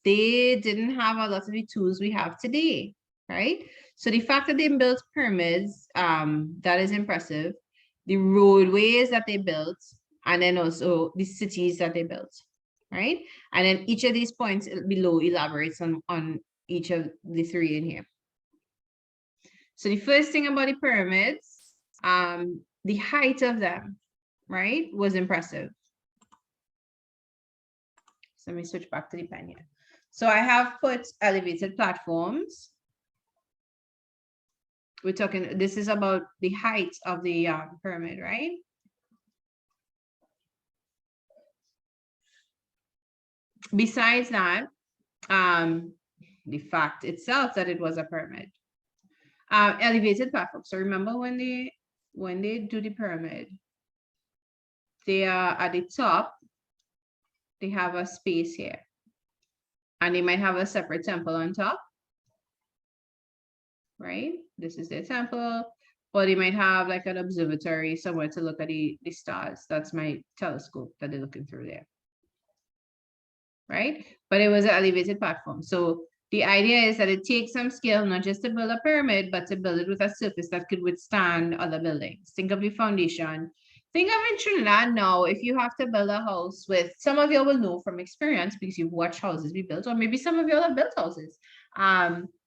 they didn't have a lot of the tools we have today, right? So the fact that they built pyramids, that is impressive. The roadways that they built, and then also the cities that they built, right? And then each of these points below elaborates on each of the three in here. So the first thing about the pyramids, the height of them, right, was impressive. So let me switch back to the pen here. So I have put elevated platforms. We're talking, this is about the height of the pyramid, right? besides that, the fact itself that it was a pyramid. Elevated platform. So remember when they do the pyramid, they are at the top, they have a space here. And they might have a separate temple on top. Right? This is their temple. Or they might have like an observatory somewhere to look at the stars. That's my telescope that they're looking through there. Right? But it was an elevated platform. So the idea is that it takes some skill, not just to build a pyramid, but to build it with a surface that could withstand other buildings. Think of the foundation. Think of in Trinidad now, if you have to build a house with, some of you will know from experience because you've watched houses be built, or maybe some of you have built houses.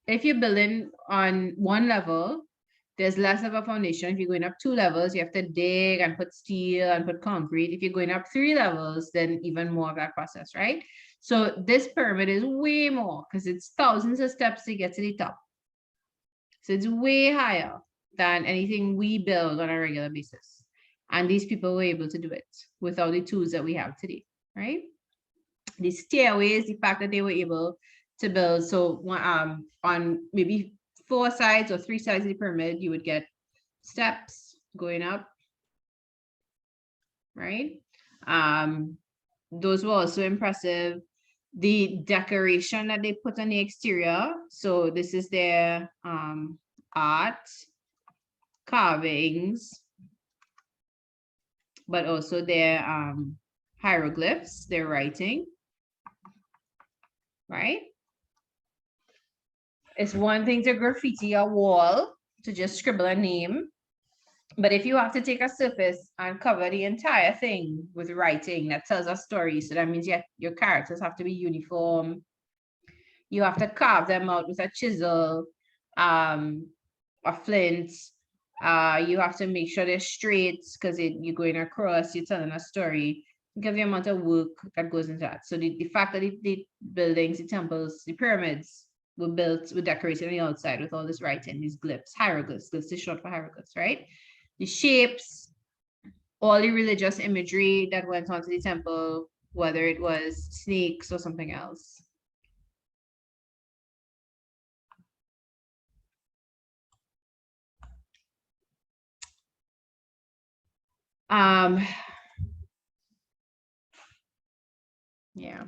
If you're building on one level, there's less of a foundation. If you're going up 2 levels, you have to dig and put steel and put concrete. If you're going up 3 levels, then even more of that process, right? So this pyramid is way more because it's thousands of steps to get to the top. So it's way higher than anything we build on a regular basis. And these people were able to do it without the tools that we have today, right? The stairways, the fact that they were able to build, so on maybe 4 sides or 3 sides of the pyramid, you would get steps going up, right? Those were also impressive. The decoration that they put on the exterior. So this is their art, carvings, but also their hieroglyphs, their writing, right? It's one thing to graffiti a wall, to just scribble a name. But if you have to take a surface and cover the entire thing with writing that tells a story, so that means your characters have to be uniform. You have to carve them out with a chisel, a flint. You have to make sure they're straight because you're going across, you're telling a story. Think of the amount of work that goes into that. So the fact that the buildings, the temples, the pyramids were built, were decorated on the outside with all this writing, these glyphs, hieroglyphs. This is short for hieroglyphs, right? The shapes, all the religious imagery that went onto the temple, whether it was snakes or something else. Yeah.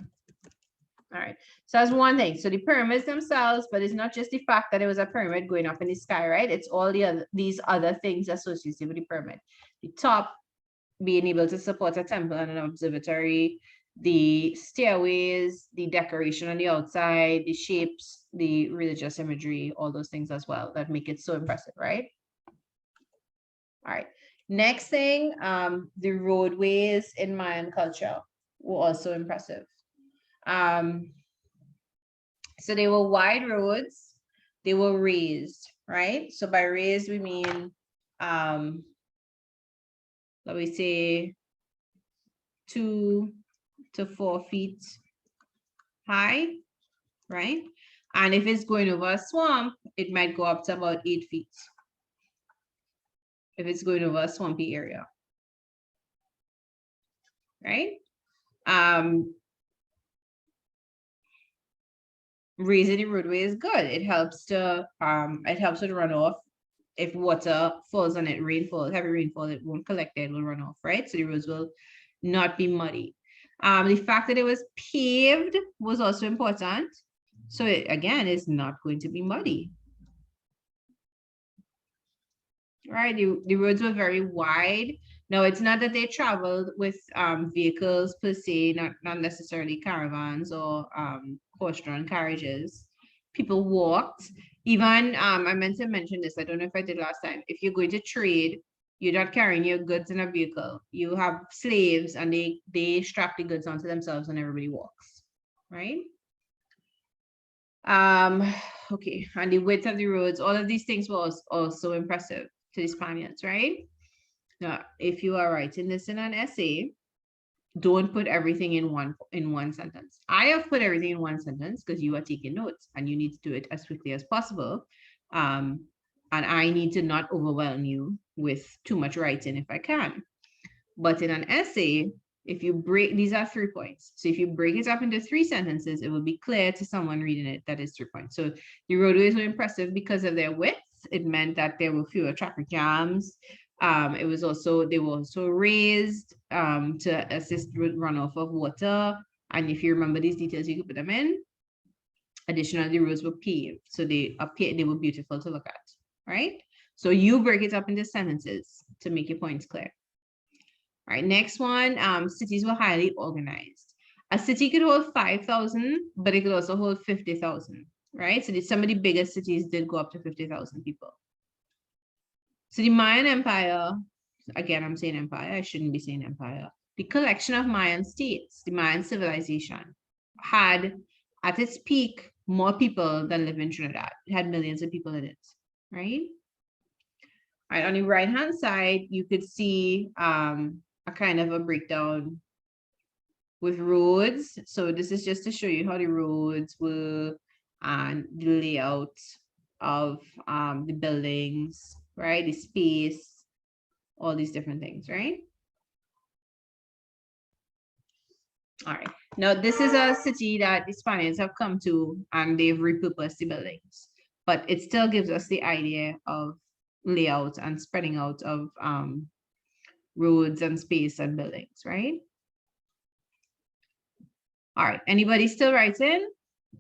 All right. So that's one thing. So the pyramids themselves, but it's not just the fact that it was a pyramid going up in the sky, right? It's all these other things associated with the pyramid. The top being able to support a temple and an observatory, the stairways, the decoration on the outside, the shapes, the religious imagery, all those things as well that make it so impressive, right? All right. Next thing, the roadways in Mayan culture were also impressive. So they were wide roads, they were raised, right? So by raised, we mean, let me say 2 to 4 feet high, right? And if it's going over a swamp, it might go up to about 8 feet. If it's going over a swampy area, right? Raising the roadway is good. It helps with runoff. If water falls on it, rainfall, heavy rainfall, it won't collect it, it will run off, right? So the roads will not be muddy. The fact that it was paved was also important. So again, it's not going to be muddy. Right, the roads were very wide. Now, it's not that they traveled with vehicles per se, not necessarily caravans or horse-drawn carriages. People walked. Even, I meant to mention this, I don't know if I did last time. If you're going to trade, you're not carrying your goods in a vehicle. You have slaves and they strap the goods onto themselves and everybody walks, right? Okay, and the width of the roads, all of these things were also impressive to the Spaniards, right? Now, if you are writing this in an essay, don't put everything in one sentence. I have put everything in one sentence because you are taking notes and you need to do it as quickly as possible. And I need to not overwhelm you with too much writing if I can. But in an essay, if you break, these are 3 points. So if you break it up into 3 sentences, it will be clear to someone reading it that is 3 points. So the roadways were impressive because of their width. It meant that there were fewer traffic jams. They were also raised to assist with runoff of water. And if you remember these details, you could put them in. Additionally, the roads were paved, so they were beautiful to look at, right? So you break it up into sentences to make your points clear. All right, next one, cities were highly organized. A city could hold 5,000, but it could also hold 50,000, right? So some of the biggest cities did go up to 50,000 people. So the Mayan Empire, again, I'm saying empire, I shouldn't be saying empire. The collection of Mayan states, the Mayan civilization, had at its peak more people than live in Trinidad. It had millions of people in it, right? All right, on the right-hand side, you could see a kind of a breakdown with roads. So this is just to show you how the roads were and the layout of the buildings, right? The space, all these different things, right? All right, now this is a city that the Spaniards have come to and they've repurposed the buildings, but it still gives us the idea of layout and spreading out of roads and space and buildings, right? All right, anybody still writing?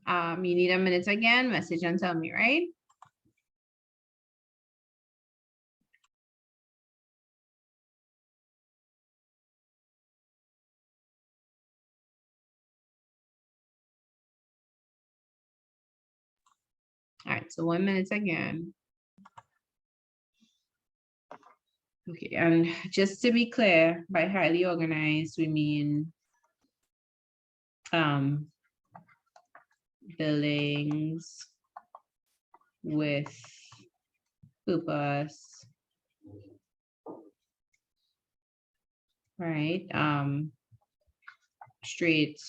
You need a minute again, message and tell me, right? All right, so 1 minute again. Okay, and just to be clear, by highly organized, we mean buildings with purpose, right? Straight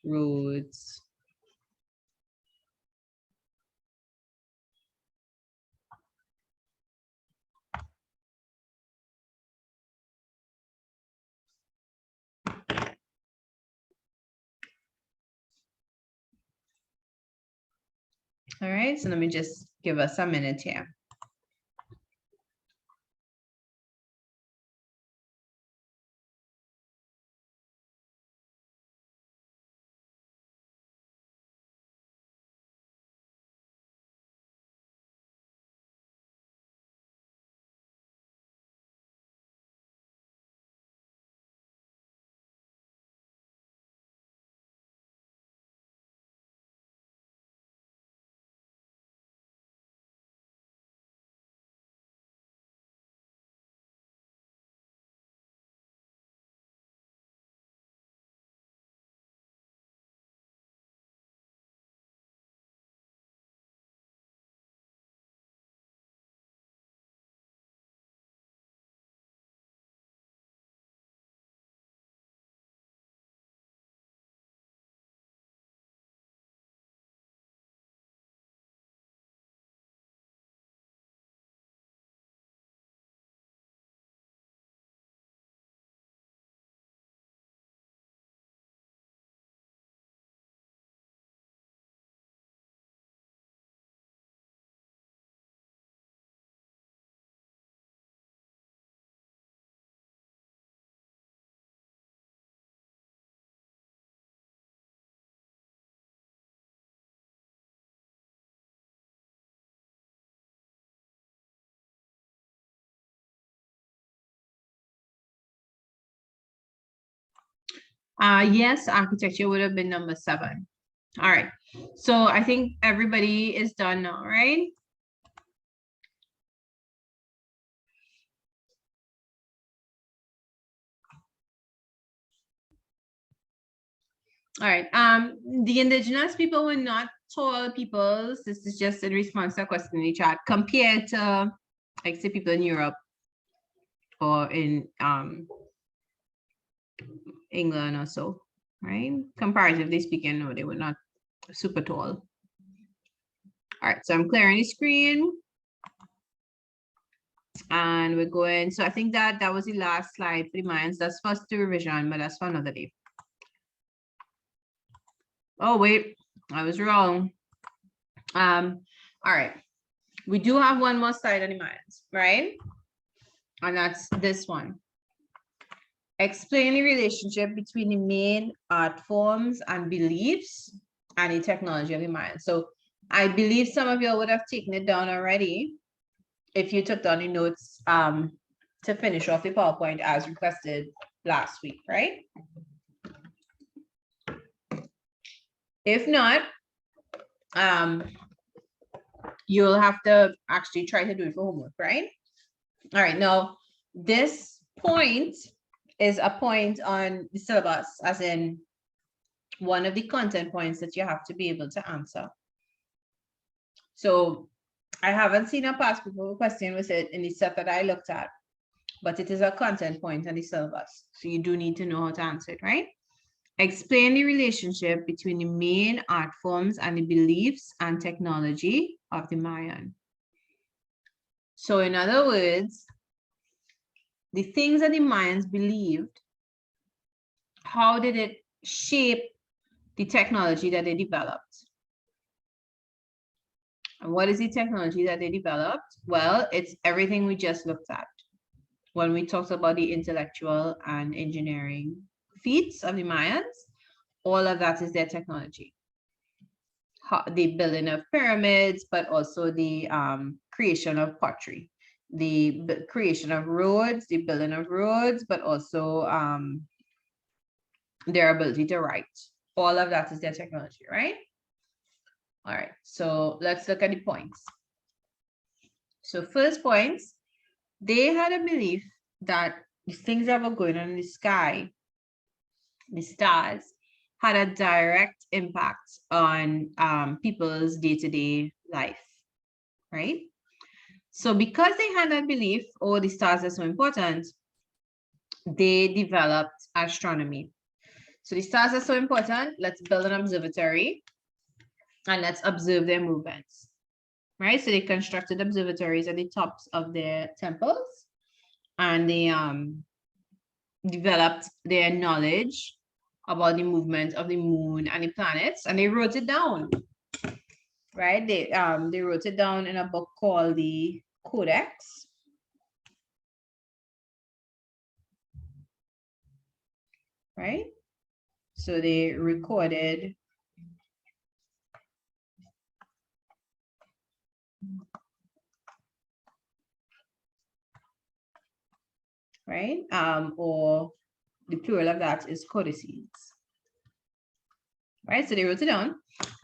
roads. All right, so let me just give us a minute here. Yes, architecture would have been number 7. All right, so I think everybody is done now, right? All right, the indigenous people were not tall peoples. This is just in response to a question in the chat, compared to, like, say, people in Europe or in England or so, right? Comparatively speaking, no, they were not super tall. All right, so I'm clearing the screen. And we're going, so I think that was the last slide for the Mayans. That's first to revision, but that's for another day. Oh, wait, I was wrong. All right. We do have one more slide on the Mayans, right? And that's this one. Explain the relationship between the main art forms and beliefs and the technology of the Mayans. So I believe some of you would have taken it down already if you took down the notes to finish off the PowerPoint as requested last week, right? If not, you'll have to actually try to do it for homework, right? All right, now this point is a point on the syllabus, as in one of the content points that you have to be able to answer. So I haven't seen a past paper question with it in the set that I looked at, but it is a content point on the syllabus. So you do need to know how to answer it, right? Explain the relationship between the main art forms and the beliefs and technology of the Mayan. So in other words, the things that the Mayans believed, how did it shape the technology that they developed? And what is the technology that they developed? Well, it's everything we just looked at when we talked about the intellectual and engineering feats of the Mayans. All of that is their technology. The building of pyramids, but also the creation of pottery, the creation of roads, the building of roads, but also their ability to write. All of that is their technology, right? All right, so let's look at the points. So first points, they had a belief that the things that were going on in the sky, the stars, had a direct impact on people's day-to-day life, right? So because they had that belief, oh, the stars are so important, they developed astronomy. So the stars are so important, let's build an observatory and let's observe their movements, right? So they constructed observatories at the tops of their temples, and they developed their knowledge about the movement of the moon and the planets, and they wrote it down, right? They wrote it down in a book called the Codex. Right? So they recorded right? Or the plural of that is codices. Right? So they wrote it down.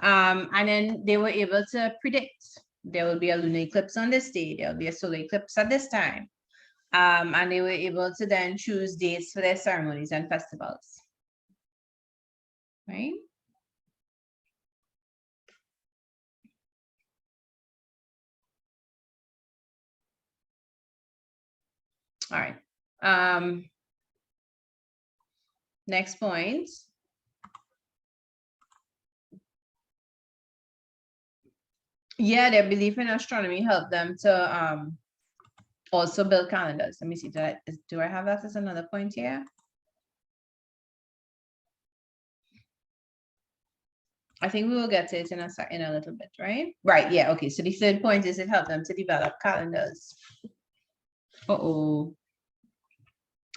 And then they were able to predict there will be a lunar eclipse on this day, there will be a solar eclipse at this time. And they were able to then choose dates for their ceremonies and festivals. Right? All right. Next point. Yeah, their belief in astronomy helped them to also build calendars. Let me see, do I have that as another point here? I think we will get to it in a little bit, right? Right, yeah, okay. So the third point is it helped them to develop calendars. Uh-oh.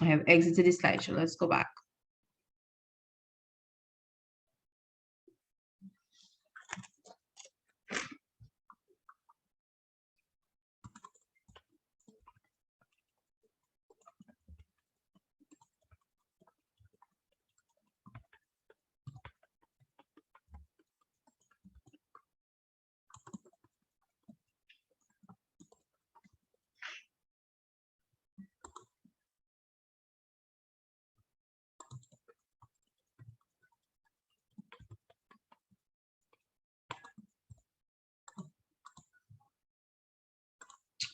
I have exited the slideshow. Let's go back.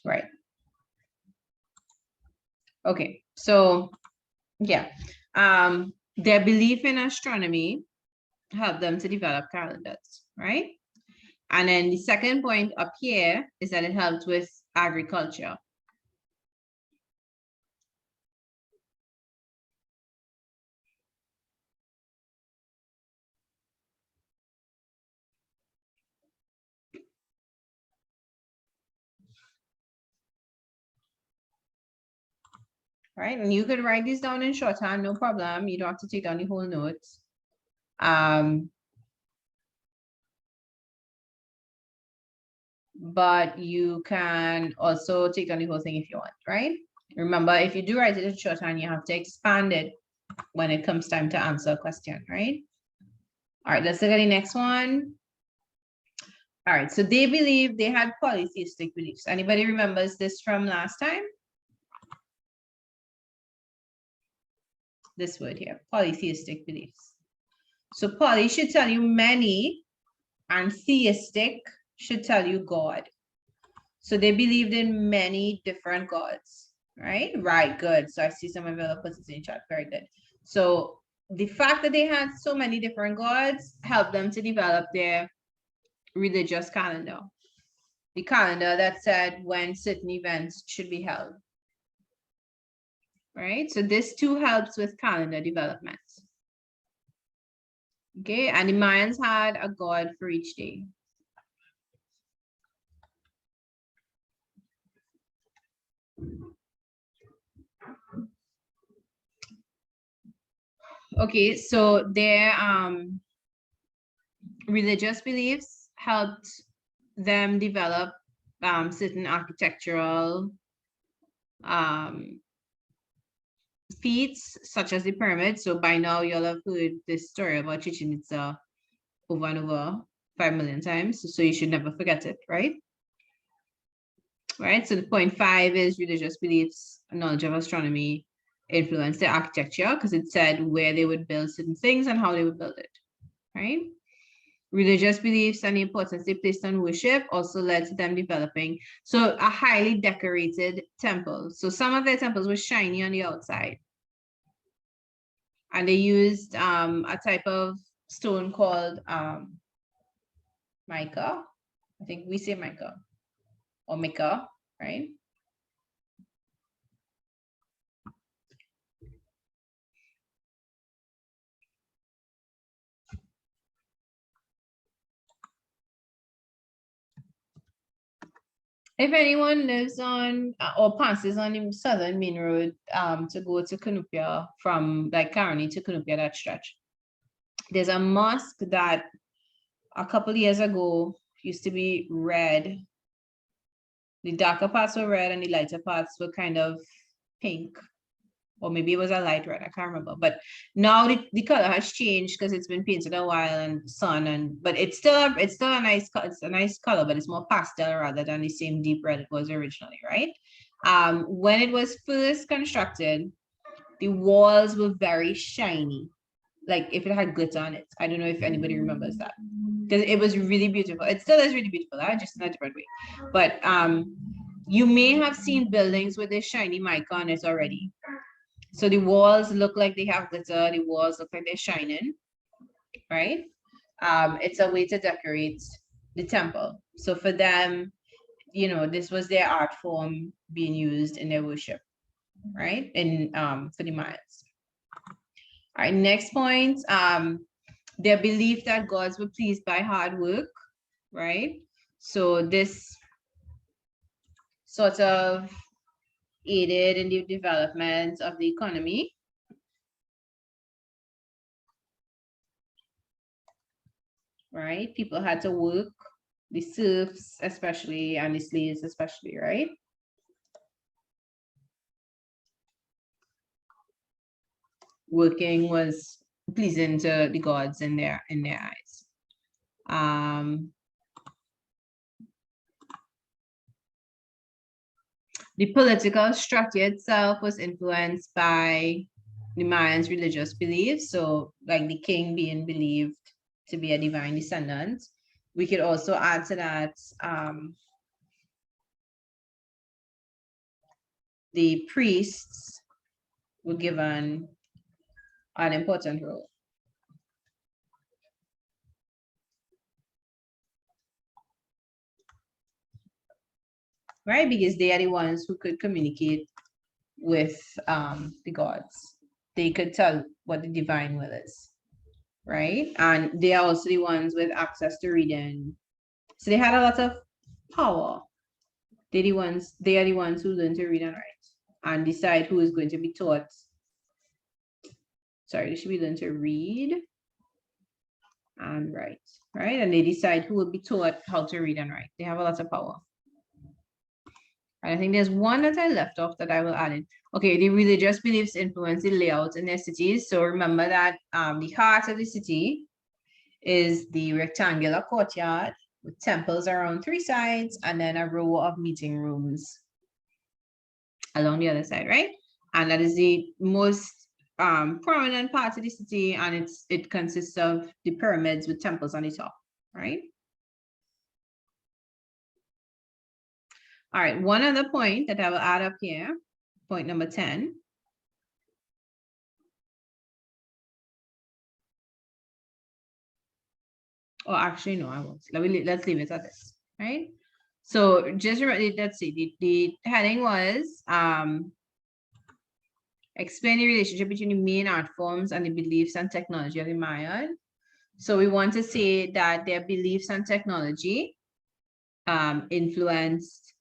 Right. Okay, so yeah, their belief in astronomy helped them to develop calendars, right? And then the second point up here is that it helped with agriculture. right? And you could write these down in shorthand, no problem. You don't have to take down the whole notes. But you can also take down the whole thing if you want, right? Remember, if you do write it in shorthand, you have to expand it when it comes time to answer a question, right? All right, let's look at the next one. All right, so they believe they had polytheistic beliefs. Anybody remembers this from last time? This word here, polytheistic beliefs. So poly should tell you many, and theistic should tell you God. So they believed in many different gods, right? Right, good. So I see some of you put this in chat, very good. So the fact that they had so many different gods helped them to develop their religious calendar. The calendar that said when certain events should be held. Right? So this too helps with calendar development. Okay, and the Mayans had a god for each day. Okay, so their religious beliefs helped them develop certain architectural feats, such as the pyramids. So by now you'll have heard this story about Chichen Itza over and over 5 million times. So you should never forget it, right? Right, so the point 5 is religious beliefs, knowledge of astronomy influenced their architecture because it said where they would build certain things and how they would build it, right? Religious beliefs and the importance they placed on worship also led to them developing a highly decorated temple. So some of their temples were shiny on the outside, and they used a type of stone called mica. I think we say mica or mica, right? If anyone lives on or passes on the southern main road to go to Cunupia from like Caroni to Cunupia, that stretch, there's a mosque that a couple of years ago used to be red. The darker parts were red and the lighter parts were kind of pink, or maybe it was a light red, I can't remember. But now the color has changed because it's been painted a while and sun, but it's still a nice color, but it's more pastel rather than the same deep red it was originally, right? When it was first constructed, the walls were very shiny, like if it had glitter on it. I don't know if anybody remembers that, because it was really beautiful. It still is really beautiful, just in a different way. But you may have seen buildings with this shiny mica on it already. So the walls look like they have glitter, the walls look like they're shining, right? It's a way to decorate the temple. So for them, this was their art form being used in their worship, right? And for the Mayans. All right, next point, their belief that gods were pleased by hard work, right? So this sort of aided in the development of the economy. Right? People had to work, the serfs especially, and the slaves especially, right? Working was pleasing to the gods in their eyes. The political structure itself was influenced by the Mayans' religious beliefs. So like the king being believed to be a divine descendant. We could also add to that the priests were given an important role. Right, because they are the ones who could communicate with the gods. They could tell what the divine will is, right? And they are also the ones with access to reading. So they had a lot of power. They are the ones who learn to read and write. and decide who is going to be taught. Sorry, they should be learning to read and write, right? And they decide who will be taught how to read and write. They have a lot of power. And I think there's one that I left off that I will add in. Okay, the religious beliefs influence the layout in their cities. So remember that the heart of the city is the rectangular courtyard with temples around 3 sides and then a row of meeting rooms along the other side, right? And that is the most prominent part of the city, and it consists of the pyramids with temples on the top, right? All right, one other point that I will add up here, point number 10. Oh, actually, no, I won't. Let's leave it at this, right? So just remember, let's see, the heading was explain the relationship between the main art forms and the beliefs and technology of the Mayan. So we want to say that their beliefs and technology influenced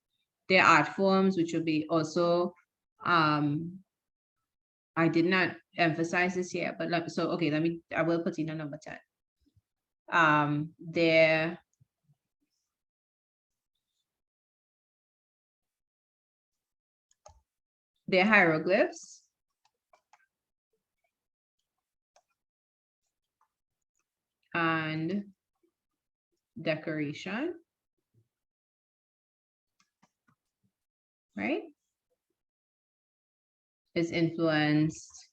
their art forms, which will be also, I did not emphasize this here, but I will put in a number 10. Their hieroglyphs and decoration, right, is influenced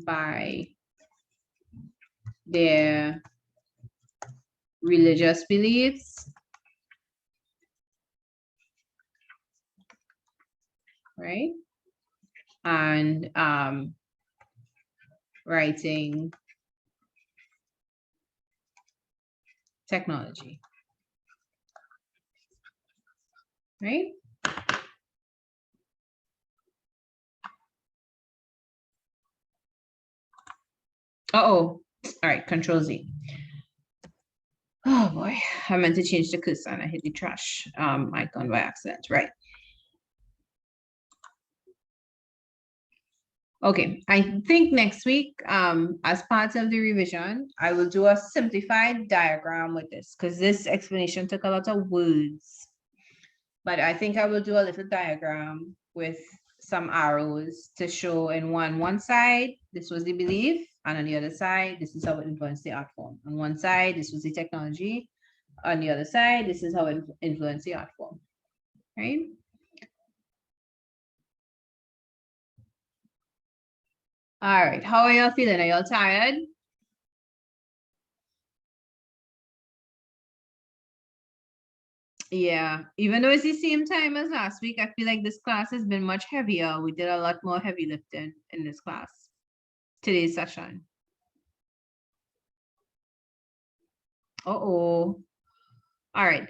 by their religious beliefs, right, and writing technology, right? All right, Control Z. Oh boy, I meant to change the cursor and I hit the trash icon by accident, right? Okay, I think next week, as part of the revision, I will do a simplified diagram with this because this explanation took a lot of words. But I think I will do a little diagram with some arrows to show in one side, this was the belief, and on the other side, this is how it influenced the art form. On one side, this was the technology. On the other side, this is how it influenced the art form, right? All right, how are y'all feeling? Are y'all tired? Yeah, even though it's the same time as last week, I feel like this class has been much heavier. We did a lot more heavy lifting in this class, today's session. Uh-oh. All right.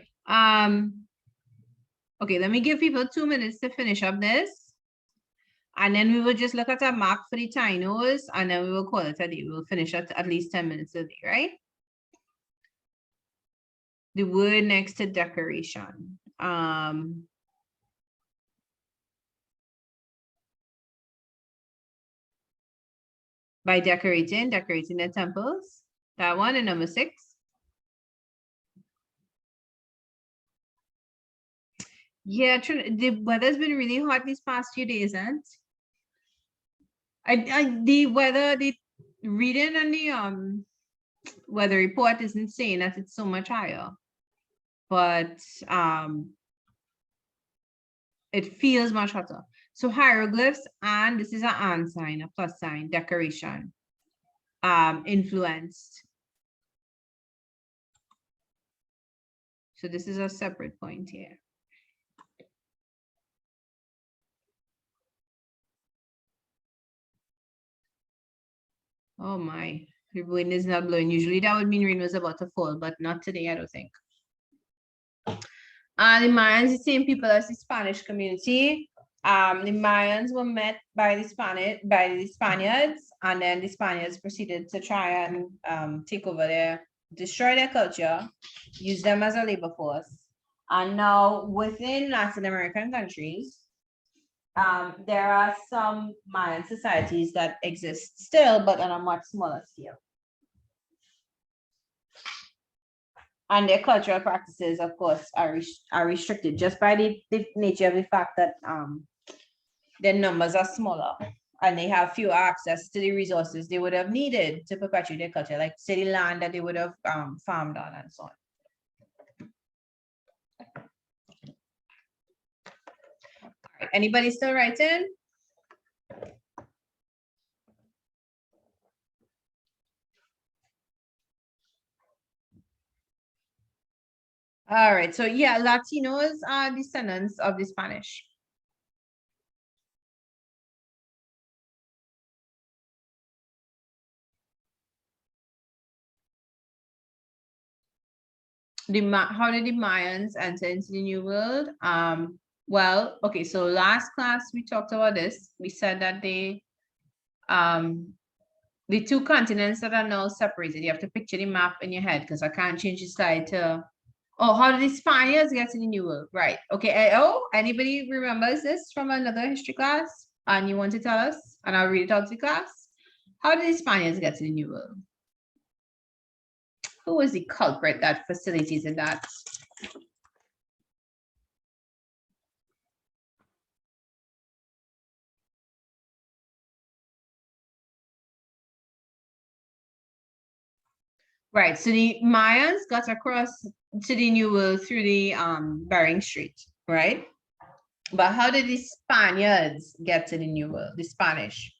Okay, let me give people 2 minutes to finish up this. And then we will just look at a mark for the tinos, and then we will call it a day. We'll finish at least 10 minutes a day, right? The word next to decoration. By decorating the temples. That one, and number 6. Yeah, the weather's been really hot these past few days, and the weather, the reading on the weather report isn't saying that it's so much higher, but it feels much hotter. So hieroglyphs, and this is an and sign, a plus sign, decoration, influenced. So this is a separate point here. Oh my, the wind is not blowing. Usually that would mean rain was about to fall, but not today, I don't think. The Mayans, the same people as the Spanish community. The Mayans were met by the Spaniards, and then the Spaniards proceeded to try and take over destroy their culture, use them as a labor force. And now within Latin American countries, there are some Mayan societies that exist still, but on a much smaller scale. And their cultural practices, of course, are restricted just by the nature of the fact that their numbers are smaller and they have fewer access to the resources they would have needed to perpetuate their culture, like city land that they would have farmed on and so on. All right, anybody still writing? All right, so yeah, Latinos are descendants of the Spanish. How did the Mayans enter into the New World? Well, okay, so last class we talked about this. We said that the two continents that are now separated, you have to picture the map in your head because I can't change the slide to, oh, how did the Spaniards get to the New World? Right, okay, oh, anybody remembers this from another history class and you want to tell us? And I'll read it out to the class. How did the Spaniards get to the New World? Who was the culprit that facilitated that? Right, so the Mayans got across to the New World through the Bering Strait, right? But how did the Spaniards get to the New World, the Spanish?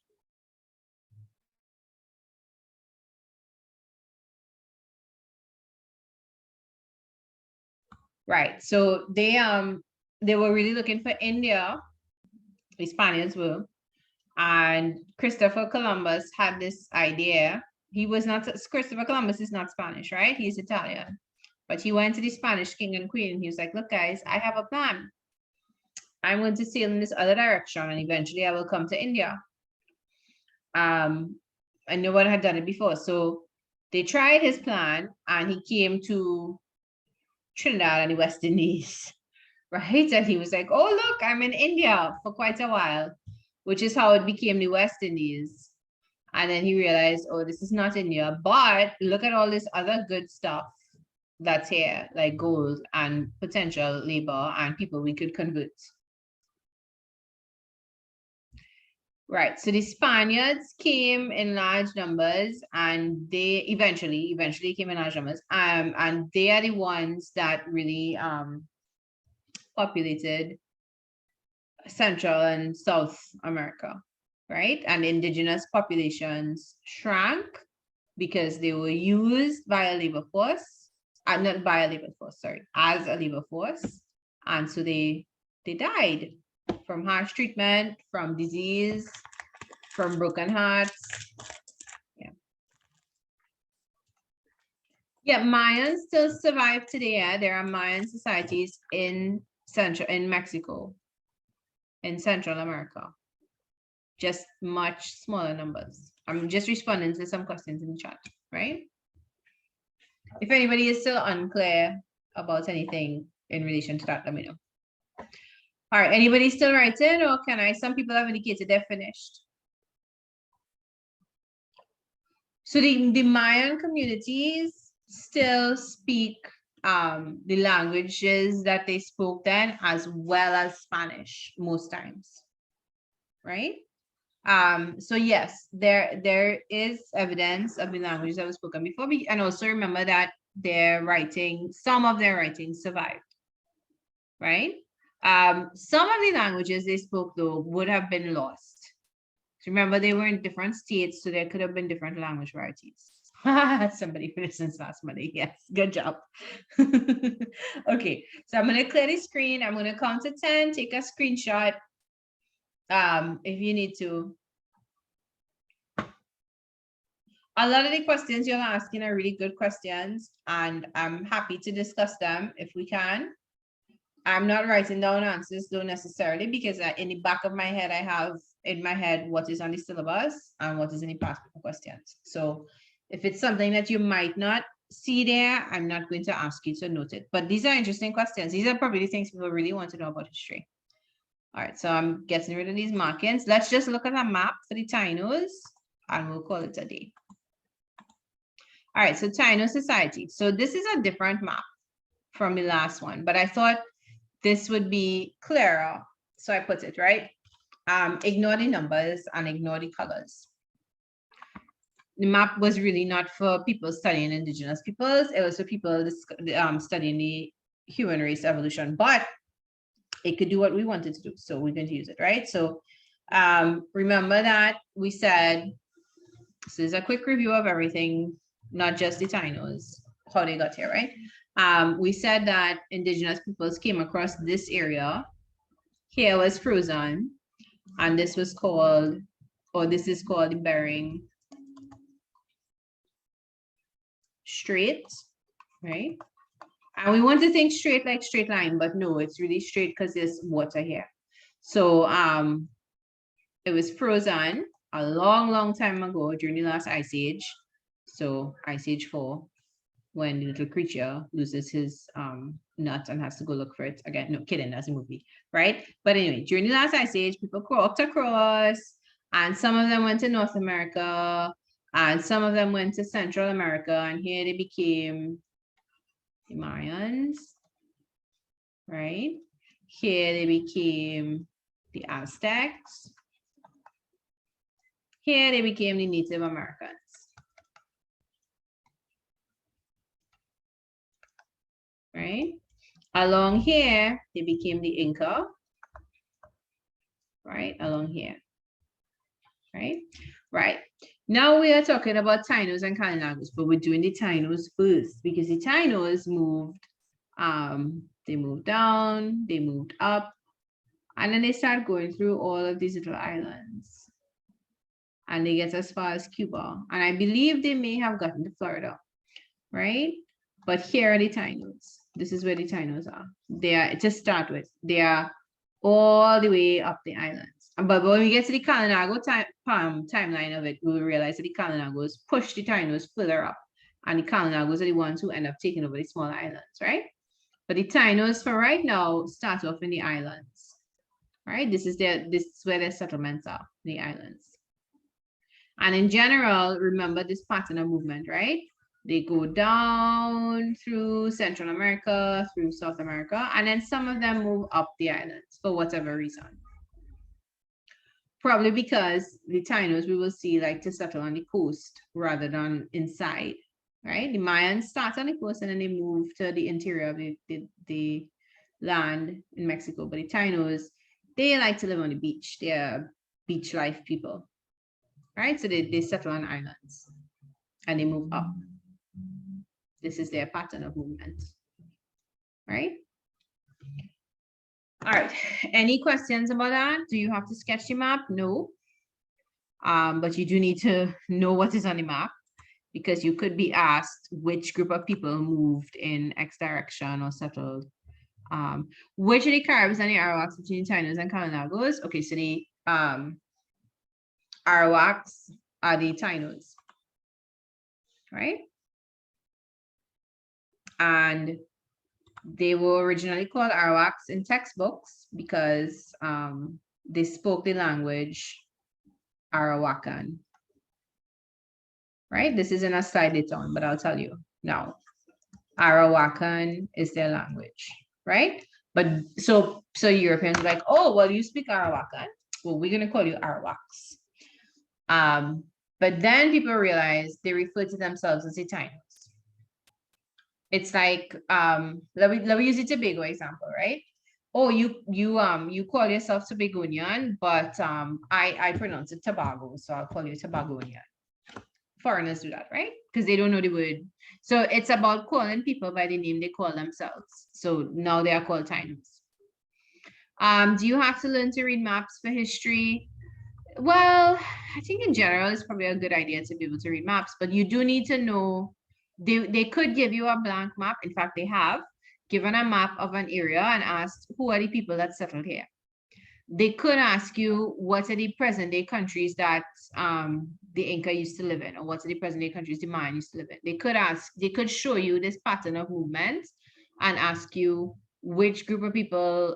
Right, so they were really looking for India, the Spaniards were, and Christopher Columbus had this idea. Christopher Columbus is not Spanish, right? He's Italian. But he went to the Spanish king and queen and he was like, look, guys, I have a plan. I'm going to sail in this other direction and eventually I will come to India. And no one had done it before. So they tried his plan and he came to Trinidad and the West Indies, right? And he was like, oh, look, I'm in India for quite a while, which is how it became the West Indies. And then he realized, oh, this is not India, but look at all this other good stuff that's here, like gold and potential labor and people we could convert. Right, so the Spaniards came in large numbers and they eventually came in large numbers. And they are the ones that really populated Central and South America, right? And indigenous populations shrank because they were used by a labor force, not by a labor force, sorry, as a labor force. And so they died from harsh treatment, from disease, from broken hearts. Yeah, Mayans still survive today. There are Mayan societies in Mexico, in Central America. Just much smaller numbers. I'm just responding to some questions in the chat, right? If anybody is still unclear about anything in relation to that, let me know. All right, anybody still writing or can I? Some people have indicated they're finished. So the Mayan communities still speak the languages that they spoke then as well as Spanish most times, right? So yes, there is evidence of the languages that was spoken before, and also remember that some of their writings survived, right? Some of the languages they spoke though would have been lost. So remember, they were in different states, so there could have been different language varieties. Somebody finished since last Monday. Yes, good job. Okay, so I'm going to clear the screen. I'm going to count to 10, take a screenshot if you need to. A lot of the questions you're asking are really good questions, and I'm happy to discuss them if we can. I'm not writing down answers though necessarily because in the back of my head, I have in my head what is on the syllabus and what is in the past paper questions. So if it's something that you might not see there, I'm not going to ask you to note it. But these are interesting questions. These are probably the things people really want to know about history. All right, so I'm getting rid of these markings. Let's just look at a map for the Tainos and we'll call it a day. All right, so Taino society. So this is a different map from the last one, but I thought this would be clearer. So I put it, right? Ignore the numbers and ignore the colors. The map was really not for people studying indigenous peoples. It was for people studying the human race evolution, but it could do what we wanted to do. So we're going to use it, right? So remember that we said, so there's a quick review of everything, not just the Tainos, how they got here, right? We said that indigenous peoples came across this area. Here was frozen, and this was called, or this is called the Bering Strait, right? And we want to think straight like straight line, but no, it's really straight because there's water here. So it was frozen a long, long time ago during the last ice age. So ice age 4, when the little creature loses his nut and has to go look for it again. No kidding, that's a movie, right? But anyway, during the last ice age, people walked across, and some of them went to North America, and some of them went to Central America, and here they became the Mayans, right? Here they became the Aztecs. Here they became the Native Americans. Right? Along here, they became the Inca. Right? Along here. Right? Right. Now we are talking about Tainos and Kalinagos, but we're doing the Tainos first because the Tainos moved, they moved down, they moved up, and then they start going through all of these little islands. And they get as far as Cuba. And I believe they may have gotten to Florida, right? But here are the Tainos. This is where the Tainos are. They are, to start with, they are all the way up the islands. But when we get to the Kalinago timeline of it, we will realize that the Kalinagos push the Tainos further up. And the Kalinagos are the ones who end up taking over the small islands, right? But the Tainos for right now start off in the islands, right? This is where their settlements are, the islands. And in general, remember this pattern of movement, right? They go down through Central America, through South America, and then some of them move up the islands for whatever reason. Probably because the Tainos we will see like to settle on the coast rather than inside, right? The Mayans start on the coast and then they move to the interior of the land in Mexico. But the Tainos, they like to live on the beach. They're beach life people, right? So they settle on islands and they move up. This is their pattern of movement, right? All right, any questions about that? Do you have to sketch the map? No, but you do need to know what is on the map because you could be asked which group of people moved in X direction or settled. Which of the Caribs and the Arawaks between Tainos and Kalinagos? Okay, so the Arawaks are the Tainos, right? And they were originally called Arawaks in textbooks because they spoke the language Arawakan, right? This isn't a slide later on, but I'll tell you now. Arawakan is their language, right? But so Europeans are like, oh, well, you speak Arawakan. Well, we're going to call you Arawaks. But then people realize they refer to themselves as the Tainos. It's like, let me use the Tobago example, right? Oh, you call yourself Tobagonian, but I pronounce it Tobago, so I'll call you Tobagonian. Foreigners do that, right? Because they don't know the word. So it's about calling people by the name they call themselves. So now they are called Tainos. Do you have to learn to read maps for history? Well, I think in general, it's probably a good idea to be able to read maps, but you do need to know, they could give you a blank map. In fact, they have given a map of an area and asked, who are the people that settled here? They could ask you, what are the present day countries that the Inca used to live in, or what are the present day countries the Mayan used to live in? They could show you this pattern of movement and ask you, which group of people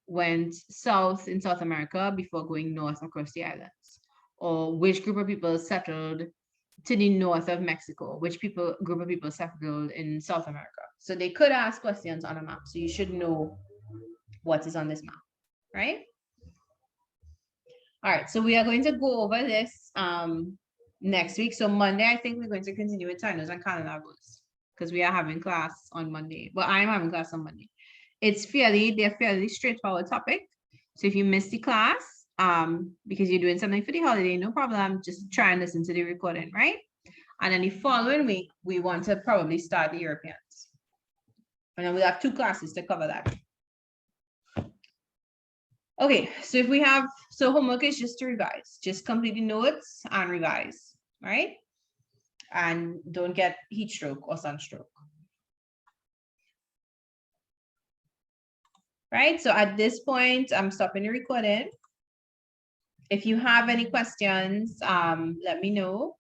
went south in South America before going north across the islands, or which group of people settled to the north of Mexico, which group of people settled in South America. So they could ask questions on a map. So you should know what is on this map, right? All right, so we are going to go over this next week. So Monday, I think we're going to continue with Tanos and calendar rules because we are having class on Monday. Well, I'm having class on Monday. They're fairly straightforward topic. So if you missed the class, because you're doing something for the holiday, no problem. Just try and listen to the recording, right? And then the following week, we want to probably start the Europeans. And then we'll have 2 classes to cover that. Okay, so homework is just to revise. Just complete the notes and revise, right? And don't get heat stroke or sunstroke. Right, so at this point, I'm stopping the recording. If you have any questions, let me know.